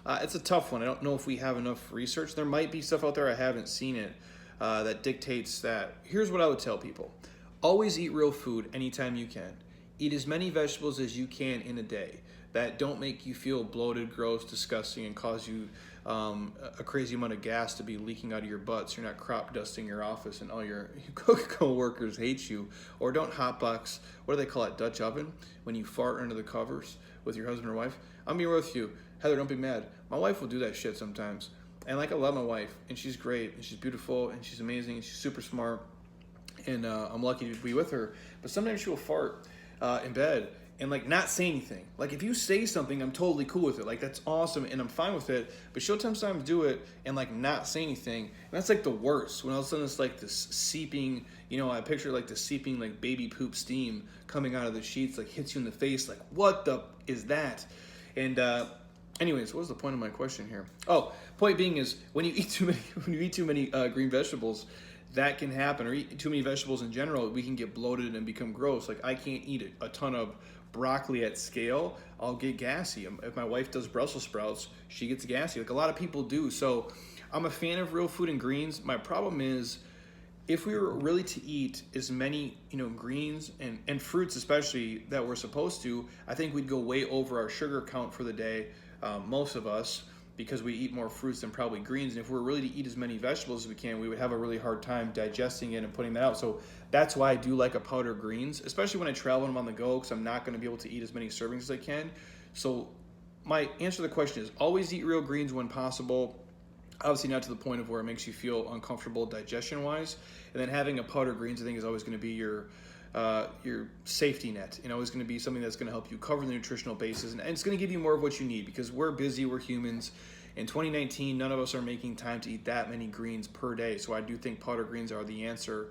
it's a tough one. I don't know if we have enough research. There might be stuff out there, I haven't seen it, that dictates that. Here's what I would tell people. Always eat real food anytime you can. Eat as many vegetables as you can in a day that don't make you feel bloated, gross, disgusting, and cause you a crazy amount of gas to be leaking out of your butt so you're not crop dusting your office and all your co-workers hate you. Or don't hotbox, what do they call it, Dutch oven, when you fart under the covers with your husband or wife. I'm being real with you. Heather, don't be mad. My wife will do that shit sometimes. And I love my wife, and she's great, and she's beautiful, and she's amazing, and she's super smart, and I'm lucky to be with her. But sometimes she will fart in bed and not say anything. If you say something, I'm totally cool with it. That's awesome, and I'm fine with it. But she'll sometimes do it and not say anything. And that's the worst. When all of a sudden it's this seeping, I picture the seeping baby poop steam coming out of the sheets, hits you in the face. What the is that? And anyways, what was the point of my question here? Oh, point being is when you eat too many green vegetables, that can happen. Or eat too many vegetables in general, we can get bloated and become gross. I can't eat a ton of broccoli at scale. I'll get gassy. If my wife does Brussels sprouts, she gets gassy. A lot of people do. So I'm a fan of real food and greens. My problem is, if we were really to eat as many, greens and fruits especially that we're supposed to, I think we'd go way over our sugar count for the day, most of us, because we eat more fruits than probably greens. And if we're really to eat as many vegetables as we can, we would have a really hard time digesting it and putting that out. So that's why I do like a powder greens, especially when I travel and I'm on the go, because I'm not going to be able to eat as many servings as I can. So my answer to the question is always eat real greens when possible. Obviously not to the point of where it makes you feel uncomfortable digestion-wise. And then having a powder greens, I think, is always going to be your safety net. It's going to be something that's going to help you cover the nutritional bases, and it's going to give you more of what you need, because we're busy, we're humans. In 2019, none of us are making time to eat that many greens per day. So I do think powder greens are the answer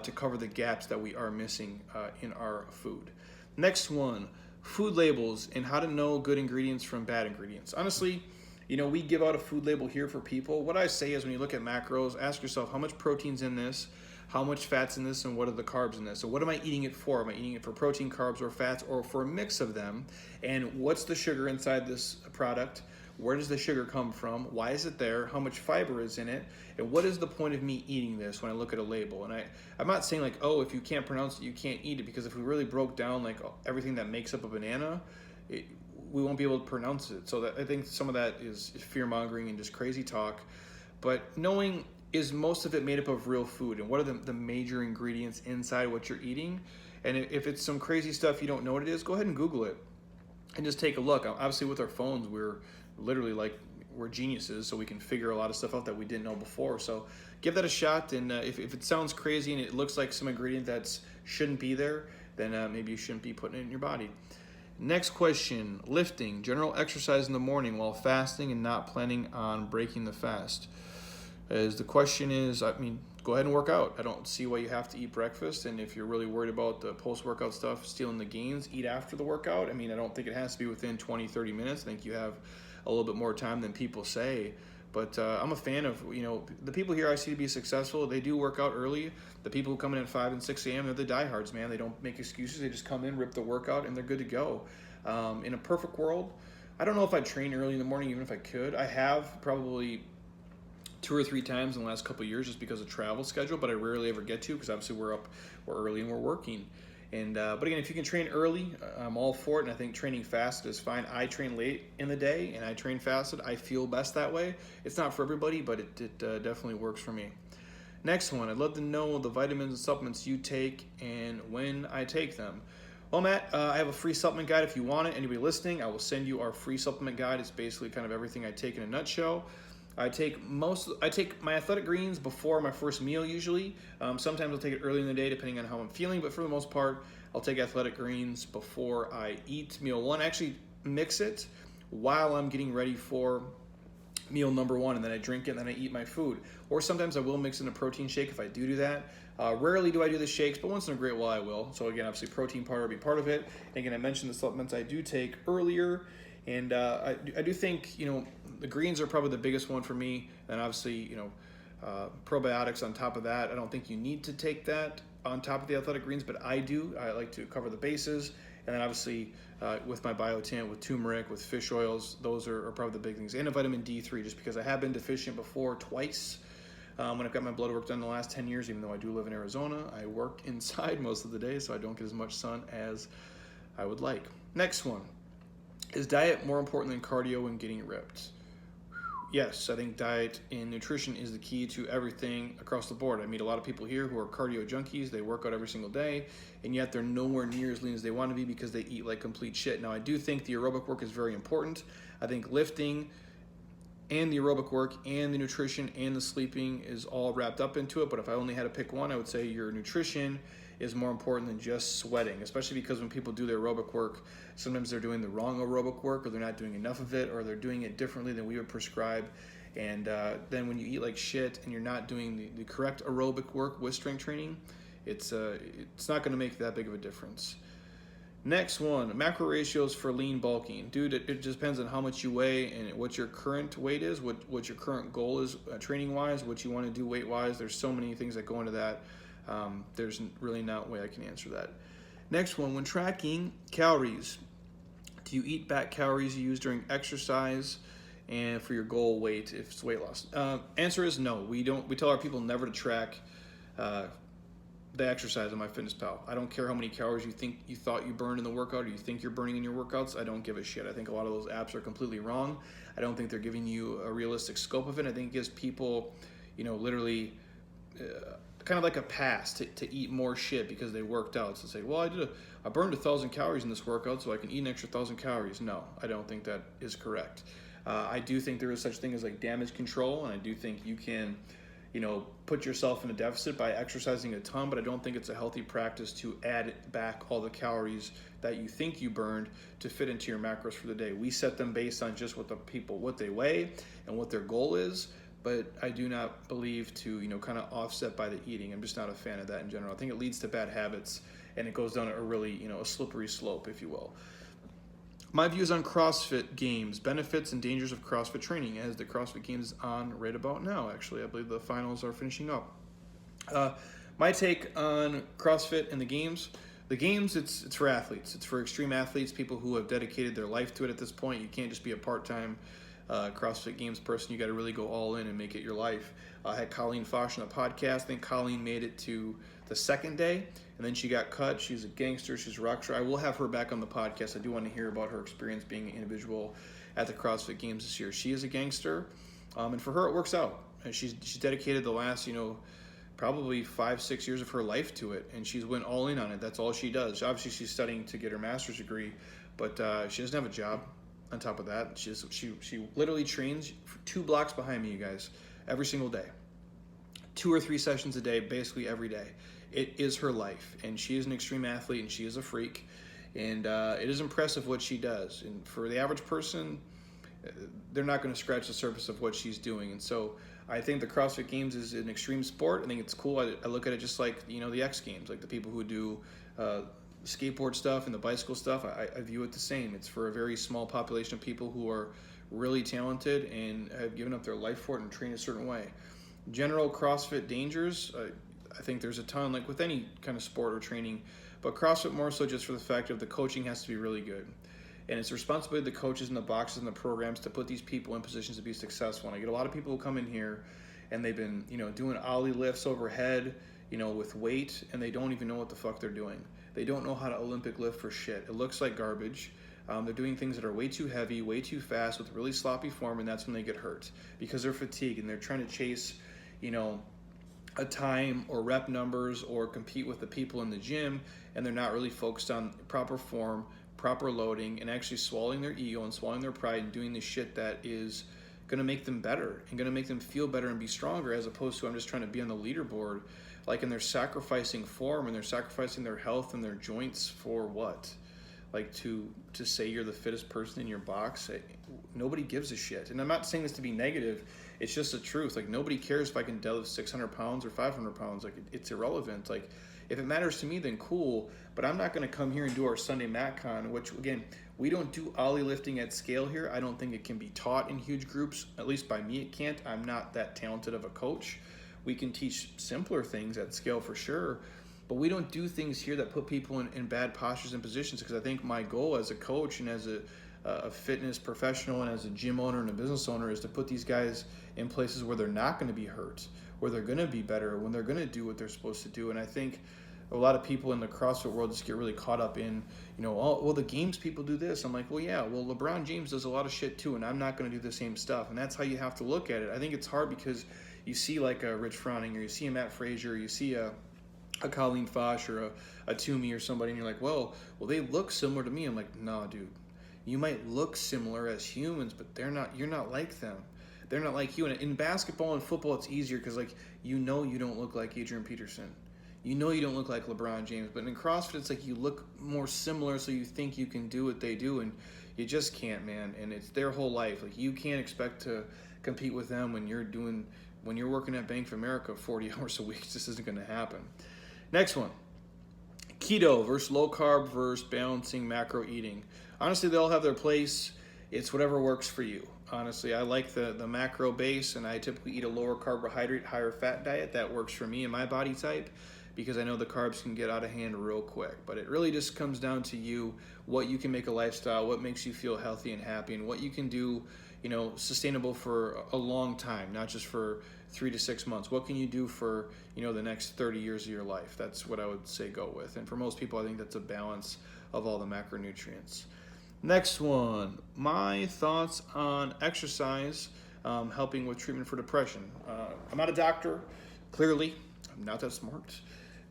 to cover the gaps that we are missing in our food. Next one, food labels and how to know good ingredients from bad ingredients. Honestly, we give out a food label here for people. What I say is, when you look at macros, ask yourself how much protein's in this, how much fat's in this, and what are the carbs in this. So what am I eating it for? Am I eating it for protein, carbs, or fats, or for a mix of them? And what's the sugar inside this product? Where does the sugar come from? Why is it there? How much fiber is in it? And what is the point of me eating this when I look at a label? And I'm not saying like, oh, if you can't pronounce it, you can't eat it, because if we really broke down like everything that makes up a banana, we won't be able to pronounce it. So I think some of that is fear-mongering and just crazy talk. But knowing, is most of it made up of real food, and what are the major ingredients inside what you're eating? And if it's some crazy stuff you don't know what it is, go ahead and Google it and just take a look. Obviously with our phones, we're literally we're geniuses, so we can figure a lot of stuff out that we didn't know before. So give that a shot, and if it sounds crazy and it looks like some ingredient that shouldn't be there, then maybe you shouldn't be putting it in your body. Next question, lifting, general exercise in the morning while fasting and not planning on breaking the fast. The question is, go ahead and work out. I don't see why you have to eat breakfast, and if you're really worried about the post-workout stuff, stealing the gains, eat after the workout. I don't think it has to be within 20, 30 minutes. I think you have a little bit more time than people say. But I'm a fan of, the people here I see to be successful, they do work out early. The people who come in at 5 and 6 a.m., they're the diehards, man. They don't make excuses. They just come in, rip the workout, and they're good to go. In a perfect world, I don't know if I'd train early in the morning, even if I could. I have probably 2 or 3 times in the last couple of years just because of travel schedule, but I rarely ever get to, because obviously we're early and we're working. And but again, if you can train early, I'm all for it, and I think training fasted is fine. I train late in the day, and I train fasted. I feel best that way. It's not for everybody, but it definitely works for me. Next one, I'd love to know the vitamins and supplements you take and when I take them. Well, Matt, I have a free supplement guide if you want it. Anybody listening, I will send you our free supplement guide. It's basically kind of everything I take in a nutshell. I take my athletic greens before my first meal usually. Sometimes I'll take it early in the day depending on how I'm feeling, but for the most part, I'll take athletic greens before I eat meal 1. I actually mix it while I'm getting ready for meal number 1, and then I drink it and then I eat my food. Or sometimes I will mix in a protein shake if I do that. Rarely do I do the shakes, but once in a great while I will. So again, obviously protein powder will be part of it. And again, I mentioned the supplements I do take earlier. And I do think, the greens are probably the biggest one for me. And obviously, probiotics on top of that. I don't think you need to take that on top of the athletic greens, but I do. I like to cover the bases. And then obviously with my biotin, with turmeric, with fish oils, those are probably the big things. And a vitamin D3, just because I have been deficient before twice. When I've got my blood work done in the last 10 years, even though I do live in Arizona, I work inside most of the day, so I don't get as much sun as I would like. Next one. Is diet more important than cardio when getting ripped? Yes, I think diet and nutrition is the key to everything across the board. I meet a lot of people here who are cardio junkies. They work out every single day, and yet they're nowhere near as lean as they want to be because they eat like complete shit. Now, I do think the aerobic work is very important. I think lifting and the aerobic work and the nutrition and the sleeping is all wrapped up into it. But if I only had to pick one, I would say your nutrition is more important than just sweating, especially because when people do their aerobic work, sometimes they're doing the wrong aerobic work, or they're not doing enough of it, or they're doing it differently than we would prescribe. And then when you eat like shit and you're not doing the correct aerobic work with strength training, it's not going to make that big of a difference. Next one, macro ratios for lean bulking. Dude, it just depends on how much you weigh and what your current weight is, what your current goal is training-wise, what you want to do weight-wise. There's so many things that go into that. There's really not a way I can answer that. Next one, when tracking calories, do you eat back calories you use during exercise? and for your goal weight if it's weight loss? Answer is no. We tell our people never to track the exercise on MyFitnessPal. I don't care how many calories you thought you burned in the workout or you think you're burning in your workouts. I don't give a shit. I think a lot of those apps are completely wrong. I don't think they're giving you a realistic scope of it. I think it gives people, literally kind of like a pass to eat more shit because they worked out. So say, well, I burned 1,000 calories in this workout, so I can eat an extra 1,000 calories. No, I don't think that is correct. I do think there is such thing as like damage control, and I do think you can put yourself in a deficit by exercising a ton, but I don't think it's a healthy practice to add back all the calories that you think you burned to fit into your macros for the day. We set them based on just what they weigh and what their goal is, but I do not believe to, kind of offset by the eating. I'm just not a fan of that in general. I think it leads to bad habits, and it goes down a really, a slippery slope, if you will. My views on CrossFit Games, benefits and dangers of CrossFit training, as the CrossFit Games on right about now, actually. I believe the finals are finishing up. My take on CrossFit and the Games, it's for athletes. It's for extreme athletes, people who have dedicated their life to it at this point. You can't just be a part-time CrossFit Games person. You got to really go all in and make it your life. I had Colleen Fosh on the podcast. I think Colleen made it to the second day, and then she got cut. She's a gangster. She's a rock star. I will have her back on the podcast. I do want to hear about her experience being an individual at the CrossFit Games this year. She is a gangster, and for her, it works out. And she's dedicated the last, probably 5-6 years of her life to it, and she's went all in on it. That's all she does. Obviously, she's studying to get her master's degree, but she doesn't have a job. On top of that, she literally trains 2 blocks behind me, you guys, every single day. 2 or 3 sessions a day, basically every day. It is her life, and she is an extreme athlete, and she is a freak, and it is impressive what she does. And for the average person, they're not going to scratch the surface of what she's doing. And so I think the CrossFit Games is an extreme sport. I think it's cool. I look at it just like, the X Games, like the people who do skateboard stuff and the bicycle stuff. I view it the same. It's for a very small population of people who are really talented and have given up their life for it and train a certain way. General CrossFit dangers, I think there's a ton, like with any kind of sport or training, but CrossFit more so just for the fact of the coaching has to be really good. And it's the responsibility of the coaches and the boxes and the programs to put these people in positions to be successful. And I get a lot of people who come in here and they've been, doing ollie lifts overhead, with weight, and they don't even know what the fuck they're doing. They don't know how to Olympic lift for shit. It looks like garbage. They're doing things that are way too heavy, way too fast, with really sloppy form, and that's when they get hurt because they're fatigued and they're trying to chase, a time or rep numbers or compete with the people in the gym, and they're not really focused on proper form, proper loading, and actually swallowing their ego and swallowing their pride and doing the shit that is going to make them better and going to make them feel better and be stronger, as opposed to I'm just trying to be on the leaderboard. Like, and they're sacrificing form and they're sacrificing their health and their joints for what? Like to say you're the fittest person in your box? Nobody gives a shit. And I'm not saying this to be negative. It's just the truth. Like, nobody cares if I can deadlift 600 pounds or 500 pounds. Like, it's irrelevant. Like, if it matters to me, then cool. But I'm not going to come here and do our Sunday MatCon, which, again, we don't do ollie lifting at scale here. I don't think it can be taught in huge groups. At least by me, it can't. I'm not that talented of a coach. We can teach simpler things at scale for sure, but we don't do things here that put people in bad postures and positions, because I think my goal as a coach and as a fitness professional and as a gym owner and a business owner is to put these guys in places where they're not going to be hurt, where they're going to be better, when they're going to do what they're supposed to do. And I think a lot of people in the CrossFit world just get really caught up in, oh, well, the games people do this. I'm like, well, yeah, well, LeBron James does a lot of shit too, and I'm not going to do the same stuff. And that's how you have to look at it. I think it's hard because you see like a Rich Froning, or you see a Matt Frazier, you see a Colleen Fosh or a Toomey or somebody, and you're like, well, they look similar to me. I'm like, no, dude, you might look similar as humans, but you're not like them. They're not like you. And in basketball and football, it's easier because, like, you don't look like Adrian Peterson. You don't look like LeBron James. But in CrossFit, it's like you look more similar, so you think you can do what they do, and you just can't, man. And it's their whole life. Like, you can't expect to compete with them when you're working at Bank of America 40 hours a week. This isn't going to happen. Next one. Keto versus low carb versus balancing macro eating. Honestly, they all have their place. It's whatever works for you. Honestly, I like the macro base, and I typically eat a lower carbohydrate, higher fat diet. That works for me and my body type. because I know the carbs can get out of hand real quick. But it really just comes down to you, what you can make a lifestyle, what makes you feel healthy and happy, and what you can do, sustainable for a long time, not just for 3 to 6 months. What can you do for, the next 30 years of your life? That's what I would say go with. And for most people, I think that's a balance of all the macronutrients. Next one, my thoughts on exercise helping with treatment for depression. I'm not a doctor, clearly. I'm not that smart.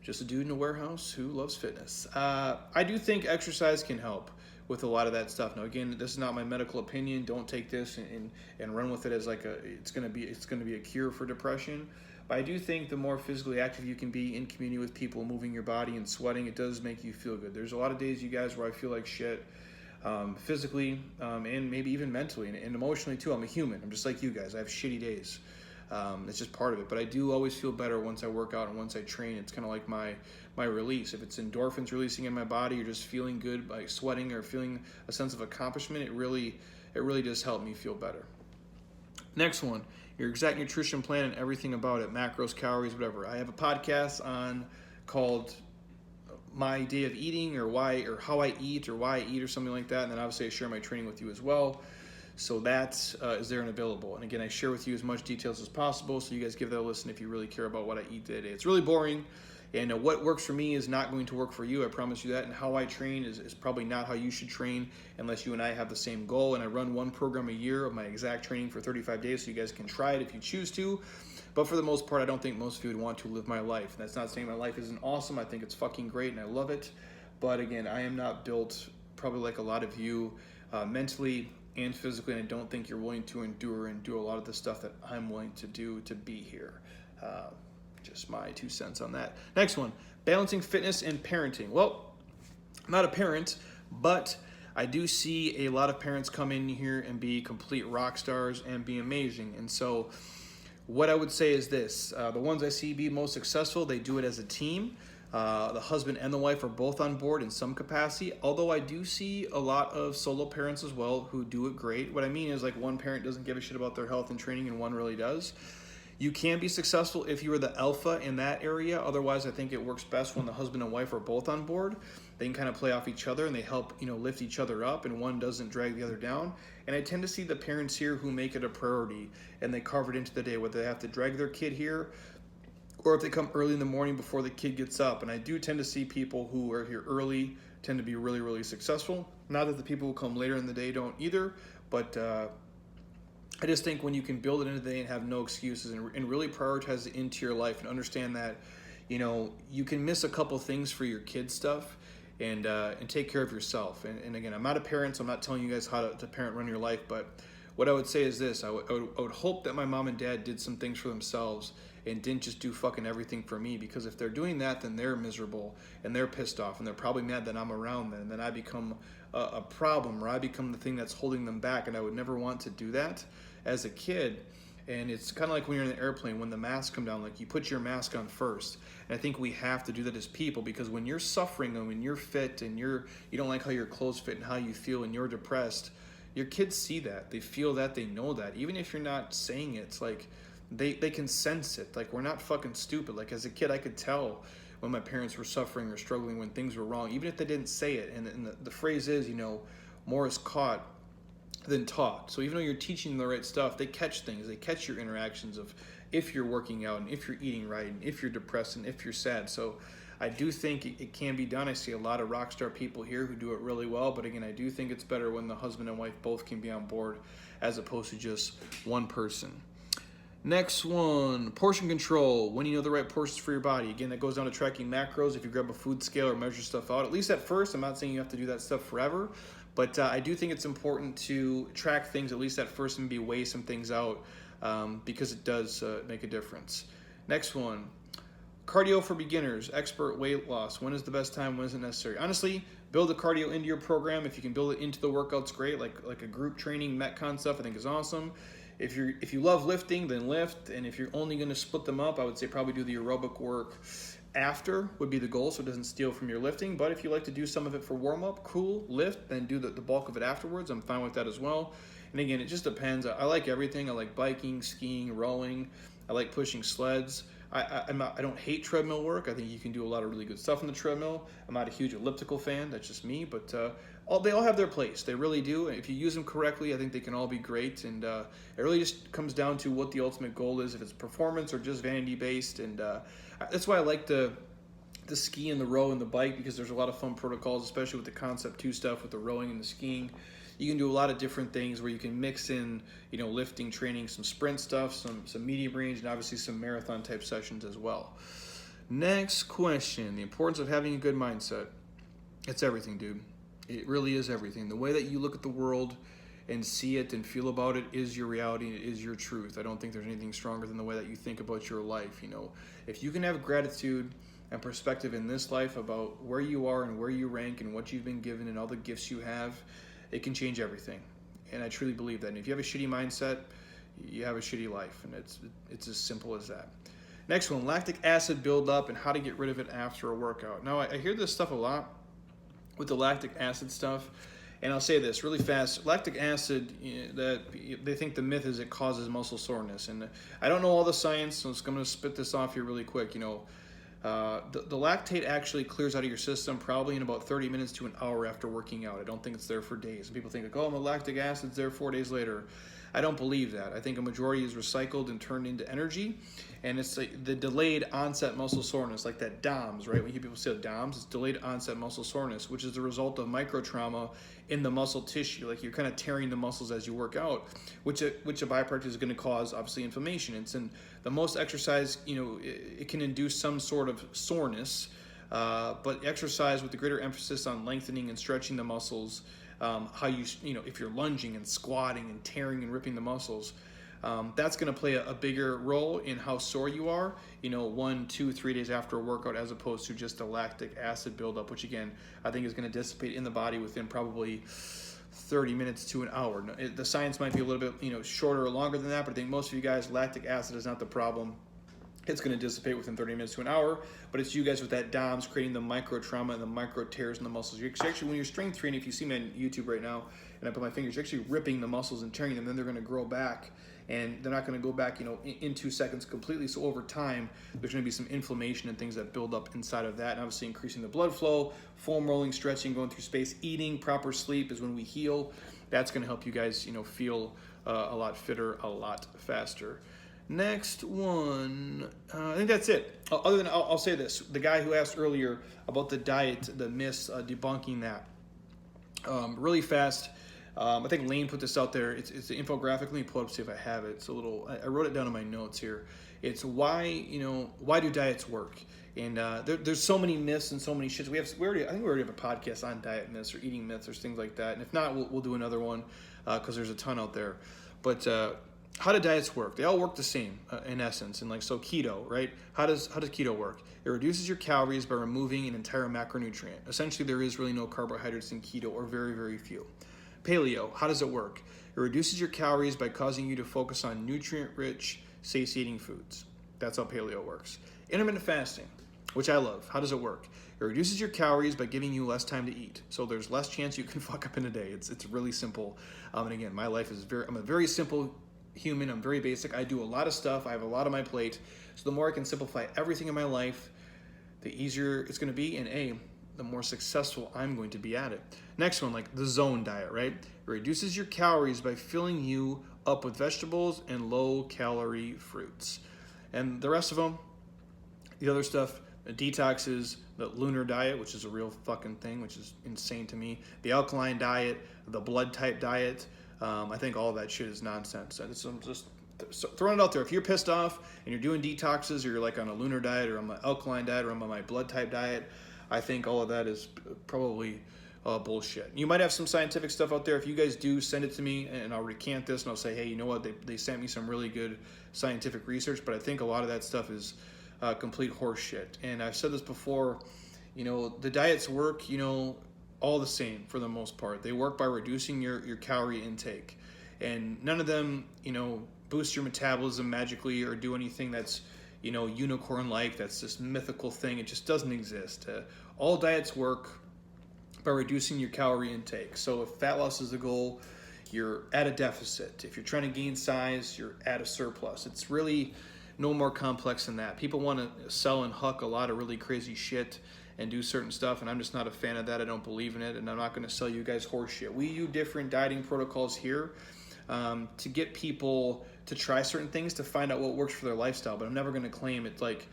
Just a dude in a warehouse who loves fitness. I do think exercise can help with a lot of that stuff. Now, again, this is not my medical opinion. Don't take this and run with it as like it's gonna be a cure for depression. But I do think the more physically active you can be in community with people, moving your body and sweating, it does make you feel good. There's a lot of days, you guys, where I feel like shit. Physically, and maybe even mentally and emotionally too. I'm a human. I'm just like you guys. I have shitty days. It's just part of it. But I do always feel better once I work out and once I train. It's kind of like my release. If it's endorphins releasing in my body, or just feeling good by sweating or feeling a sense of accomplishment, it really does help me feel better. Next one, your exact nutrition plan and everything about it, macros, calories, whatever. I have a podcast called My Day of Eating, or how I eat, or why I eat, or something like that. And then obviously I share my training with you as well. So that is there and available. And again, I share with you as much details as possible, so you guys give that a listen if you really care about what I eat today. It's really boring, and what works for me is not going to work for you, I promise you that. And how I train is probably not how you should train unless you and I have the same goal. And I run one program a year of my exact training for 35 days, so you guys can try it if you choose to. But for the most part, I don't think most of you would want to live my life. And that's not saying my life isn't awesome. I think it's fucking great and I love it. But again, I am not built probably like a lot of you mentally and physically, and I don't think you're willing to endure and do a lot of the stuff that I'm willing to do to be here. Just my 2 cents on that. Next one, balancing fitness and parenting. Well, I'm not a parent, but I do see a lot of parents come in here and be complete rock stars and be amazing. And so what I would say is this, the ones I see be most successful, they do it as a team. The husband and the wife are both on board in some capacity, although I do see a lot of solo parents as well who do it great. What I mean is, like, one parent doesn't give a shit about their health and training and one really does. You can be successful if you are the alpha in that area. Otherwise, I think it works best when the husband and wife are both on board. They can kind of play off each other and they help, lift each other up, and one doesn't drag the other down. And I tend to see the parents here who make it a priority and they carve it into the day, whether they have to drag their kid here or if they come early in the morning before the kid gets up. And I do tend to see people who are here early tend to be really, really successful. Not that the people who come later in the day don't either, but I just think when you can build it into the day and have no excuses and really prioritize it into your life and understand that, you can miss a couple things for your kid stuff and take care of yourself. And again, I'm not a parent, so I'm not telling you guys how to parent, run your life, but what I would say is this, I would hope that my mom and dad did some things for themselves and didn't just do fucking everything for me, because if they're doing that, then they're miserable and they're pissed off and they're probably mad that I'm around them, and then I become a problem, or I become the thing that's holding them back, and I would never want to do that as a kid. And it's kind of like when you're in an airplane, when the masks come down, like, you put your mask on first. And I think we have to do that as people, because when you're suffering and when you're fit and you don't like how your clothes fit and how you feel and you're depressed, your kids see that, they feel that, they know that. Even if you're not saying it, it's like they can sense it. Like, we're not fucking stupid. Like, as a kid, I could tell when my parents were suffering or struggling, when things were wrong, even if they didn't say it. And the phrase is, more is caught than taught. So even though you're teaching them the right stuff, they catch things. They catch your interactions of if you're working out and if you're eating right and if you're depressed and if you're sad. So I do think it can be done. I see a lot of rock star people here who do it really well. But again, I do think it's better when the husband and wife both can be on board as opposed to just one person. Next one, portion control. When you know the right portions for your body. Again, that goes down to tracking macros. If you grab a food scale or measure stuff out, at least at first, I'm not saying you have to do that stuff forever, but I do think it's important to track things at least at first and maybe weigh some things out because it does make a difference. Next one, cardio for beginners, expert weight loss. When is the best time? When is it necessary? Honestly, build the cardio into your program. If you can build it into the workouts, great. Like a group training, Metcon stuff, I think is awesome. If you love lifting, then lift. And if you're only going to split them up, I would say probably do the aerobic work after would be the goal, so it doesn't steal from your lifting. But if you like to do some of it for warm-up, cool, lift, then do the bulk of it afterwards. I'm fine with that as well. And again, it just depends. I like everything. I like biking, skiing, rowing. I like pushing sleds. I don't hate treadmill work. I think you can do a lot of really good stuff on the treadmill. I'm not a huge elliptical fan. That's just me. But they all have their place. They really do. If you use them correctly, I think they can all be great. And it really just comes down to what the ultimate goal is, if it's performance or just vanity based. And that's why I like the ski and the row and the bike, because there's a lot of fun protocols, especially with the Concept 2 stuff with the rowing and the skiing. You can do a lot of different things where you can mix in, lifting, training, some sprint stuff, some medium range, and obviously some marathon type sessions as well. Next question, the importance of having a good mindset. It's everything, dude. It really is everything. The way that you look at the world and see it and feel about it is your reality, and it is your truth. I don't think there's anything stronger than the way that you think about your life. If you can have gratitude and perspective in this life about where you are and where you rank and what you've been given and all the gifts you have, it can change everything. And I truly believe that. And if you have a shitty mindset, you have a shitty life. And it's as simple as that. Next one, lactic acid buildup and how to get rid of it after a workout. Now, I hear this stuff a lot with the lactic acid stuff. And I'll say this really fast. Lactic acid, that they think the myth is it causes muscle soreness. And I don't know all the science, so I'm going to spit this off here really quick. The lactate actually clears out of your system probably in about 30 minutes to an hour after working out. I don't think it's there for days. And people think, like, oh, the lactic acid's there 4 days later. I don't believe that. I think a majority is recycled and turned into energy. And it's like the delayed onset muscle soreness, like that DOMS, right? When you hear people say DOMS, it's delayed onset muscle soreness, which is the result of micro trauma in the muscle tissue. Like you're kind of tearing the muscles as you work out, which a byproduct is going to cause, obviously, inflammation. It's in the most exercise, it can induce some sort of soreness, but exercise with the greater emphasis on lengthening and stretching the muscles, how if you're lunging and squatting and tearing and ripping the muscles, that's going to play a bigger role in how sore you are, 1, 2, 3 days after a workout, as opposed to just a lactic acid buildup, which again, I think is going to dissipate in the body within probably 30 minutes to an hour. The science might be a little bit, shorter or longer than that, but I think most of you guys, lactic acid is not the problem. It's going to dissipate within 30 minutes to an hour, but it's you guys with that DOMS creating the micro trauma and the micro tears in the muscles. Actually, when you're strength training, if you see me on YouTube right now, and I put my fingers, you're actually ripping the muscles and tearing them, then they're going to grow back, and they're not going to go back, in 2 seconds completely. So over time, there's going to be some inflammation and things that build up inside of that, and obviously increasing the blood flow, foam rolling, stretching, going through space, eating, proper sleep is when we heal. That's going to help you guys, feel a lot fitter, a lot faster. Next one, I think that's it. Other than, I'll say this, the guy who asked earlier about the diet, the myths, debunking that. Really fast, I think Lane put this out there. It's the infographic. Let me pull it up, see if I have it. It's a little, I wrote it down in my notes here. It's why do diets work? And there's so many myths and so many shits. I think we already have a podcast on diet myths or eating myths or things like that. And if not, we'll do another one because there's a ton out there. But how do diets work? They all work the same in essence. And so keto, right? How does keto work? It reduces your calories by removing an entire macronutrient. Essentially, there is really no carbohydrates in keto, or very, very few. Paleo, how does it work? It reduces your calories by causing you to focus on nutrient-rich, satiating foods. That's how paleo works. Intermittent fasting, which I love. How does it work? It reduces your calories by giving you less time to eat. So there's less chance you can fuck up in a day. It's really simple. And again, my life is I'm a very simple human. I'm very basic. I do a lot of stuff. I have a lot on my plate. So the more I can simplify everything in my life, the easier it's going to be, and the more successful I'm going to be at it. Next one, like the zone diet, right? It reduces your calories by filling you up with vegetables and low-calorie fruits. And the rest of them, the other stuff, the detoxes, the lunar diet, which is a real fucking thing, which is insane to me, the alkaline diet, the blood type diet, I think all of that shit is nonsense. I'm just throwing it out there. If you're pissed off and you're doing detoxes, or you're like on a lunar diet, or on my alkaline diet, or I'm on my blood type diet, I think all of that is probably bullshit. You might have some scientific stuff out there. If you guys do, send it to me, and I'll recant this, and I'll say, hey, you know what? They sent me some really good scientific research, but I think a lot of that stuff is complete horse shit. And I've said this before, the diets work, all the same for the most part. They work by reducing your calorie intake. And none of them, boost your metabolism magically or do anything that's, unicorn-like. That's this mythical thing. It just doesn't exist. All diets work by reducing your calorie intake. So if fat loss is the goal, you're at a deficit. If you're trying to gain size, you're at a surplus. It's really no more complex than that. People want to sell and huck a lot of really crazy shit and do certain stuff, and I'm just not a fan of that. I don't believe in it, and I'm not going to sell you guys horse shit. We do different dieting protocols here to get people to try certain things to find out what works for their lifestyle, but I'm never going to claim it like,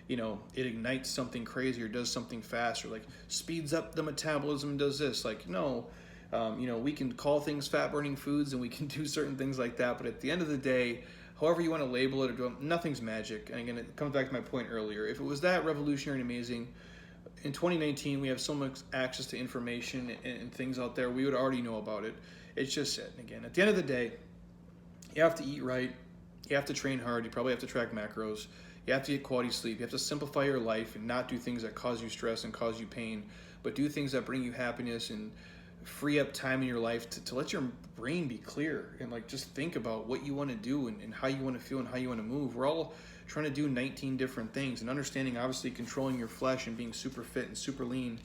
you know, it ignites something crazy or does something fast or like speeds up the metabolism and does this. Like, no, you know, we can call things fat-burning foods and we can do certain things like that, but at the end of the day, however you want to label it or do it, nothing's magic. And again, it comes back to my point earlier. If it was that revolutionary and amazing, in 2019, we have so much access to information and things out there, we would already know about it. It's just it. And again, at the end of the day, you have to eat right. You have to train hard. You probably have to track macros. You have to get quality sleep. You have to simplify your life and not do things that cause you stress and cause you pain, but do things that bring you happiness and free up time in your life to let your brain be clear and like just think about what you want to do and how you want to feel and how you want to move. We're all trying to do 19 different things, and understanding obviously controlling your flesh and being super fit and super lean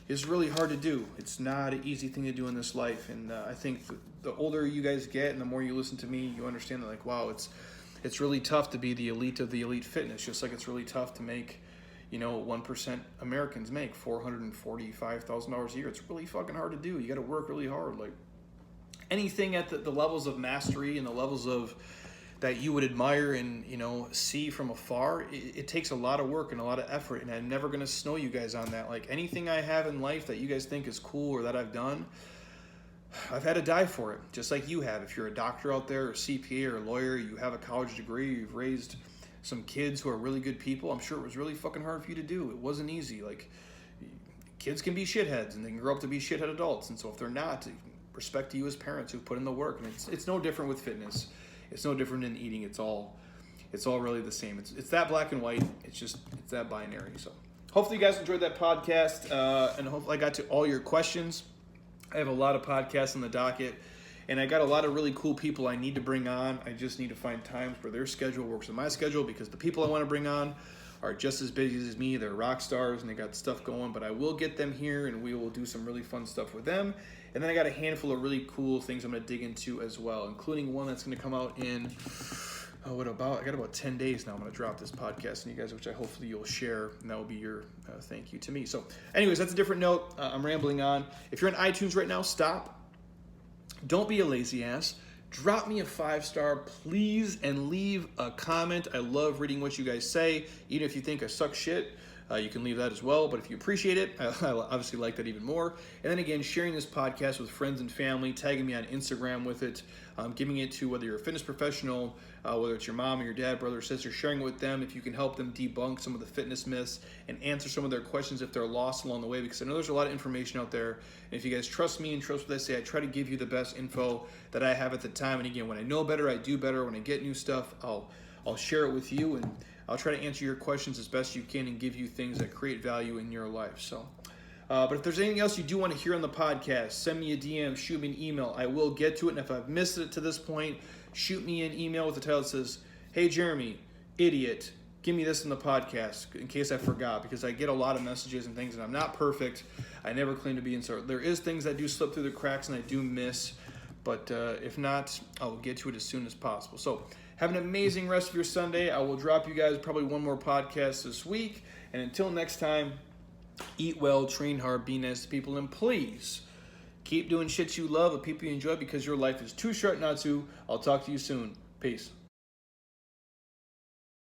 is really hard to do. It's not an easy thing to do in this life, and I think the older you guys get and the more you listen to me, you understand that like, wow, it's really tough to be the elite of the elite fitness, just like it's really tough to make, you know, 1% Americans make $445,000 a year. It's really fucking hard to do. You got to work really hard. Like anything at the levels of mastery and the levels of that you would admire and, you know, see from afar, it takes a lot of work and a lot of effort, and I'm never going to snow you guys on that. Like anything I have in life that you guys think is cool or that I've done, I've had to die for it, just like you have. If you're a doctor out there or CPA or a lawyer, you have a college degree, you've raised some kids who are really good people, I'm sure it was really fucking hard for you to do. It wasn't easy. Like, kids can be shitheads and they can grow up to be shithead adults, and so if they're not, respect to you as parents who've put in the work. And it's no different with fitness. It's no different in eating. It's all really the same. It's that black and white. It's that binary. So hopefully you guys enjoyed that podcast, and hopefully I got to all your questions. I have a lot of podcasts on the docket, and I got a lot of really cool people I need to bring on. I just need to find times where their schedule works with my schedule, because the people I want to bring on are just as busy as me. They're rock stars and they got stuff going, but I will get them here and we will do some really fun stuff with them. And then I got a handful of really cool things I'm going to dig into as well, including one that's going to come out in, I got about 10 days now. I'm going to drop this podcast and you guys, which hopefully you'll share, and that will be your thank you to me. So anyways, that's a different note. I'm rambling on. If you're on iTunes right now, stop. Don't be a lazy ass. Drop me a 5-star, please, and leave a comment. I love reading what you guys say. Even if you think I suck shit, you can leave that as well. But if you appreciate it, I obviously like that even more. And then again, sharing this podcast with friends and family, tagging me on Instagram with it, giving it to whether you're a fitness professional, whether it's your mom or your dad, brother or sister, sharing it with them if you can help them debunk some of the fitness myths and answer some of their questions if they're lost along the way, because I know there's a lot of information out there. And if you guys trust me and trust what I say, I try to give you the best info that I have at the time. And again, when I know better, I do better. When I get new stuff, I'll share it with you, and I'll try to answer your questions as best you can and give you things that create value in your life. So, but if there's anything else you do want to hear on the podcast, send me a DM, shoot me an email. I will get to it. And if I've missed it to this point, shoot me an email with the title that says, "Hey Jeremy, idiot, give me this in the podcast," in case I forgot, because I get a lot of messages and things, and I'm not perfect. I never claim to be, and so there is things that do slip through the cracks and I do miss, but if not, I will get to it as soon as possible. So have an amazing rest of your Sunday. I will drop you guys probably one more podcast this week, and until next time, eat well, train hard, be nice to people, and please keep doing shit you love with people you enjoy, because your life is too short not to. I'll talk to you soon. Peace.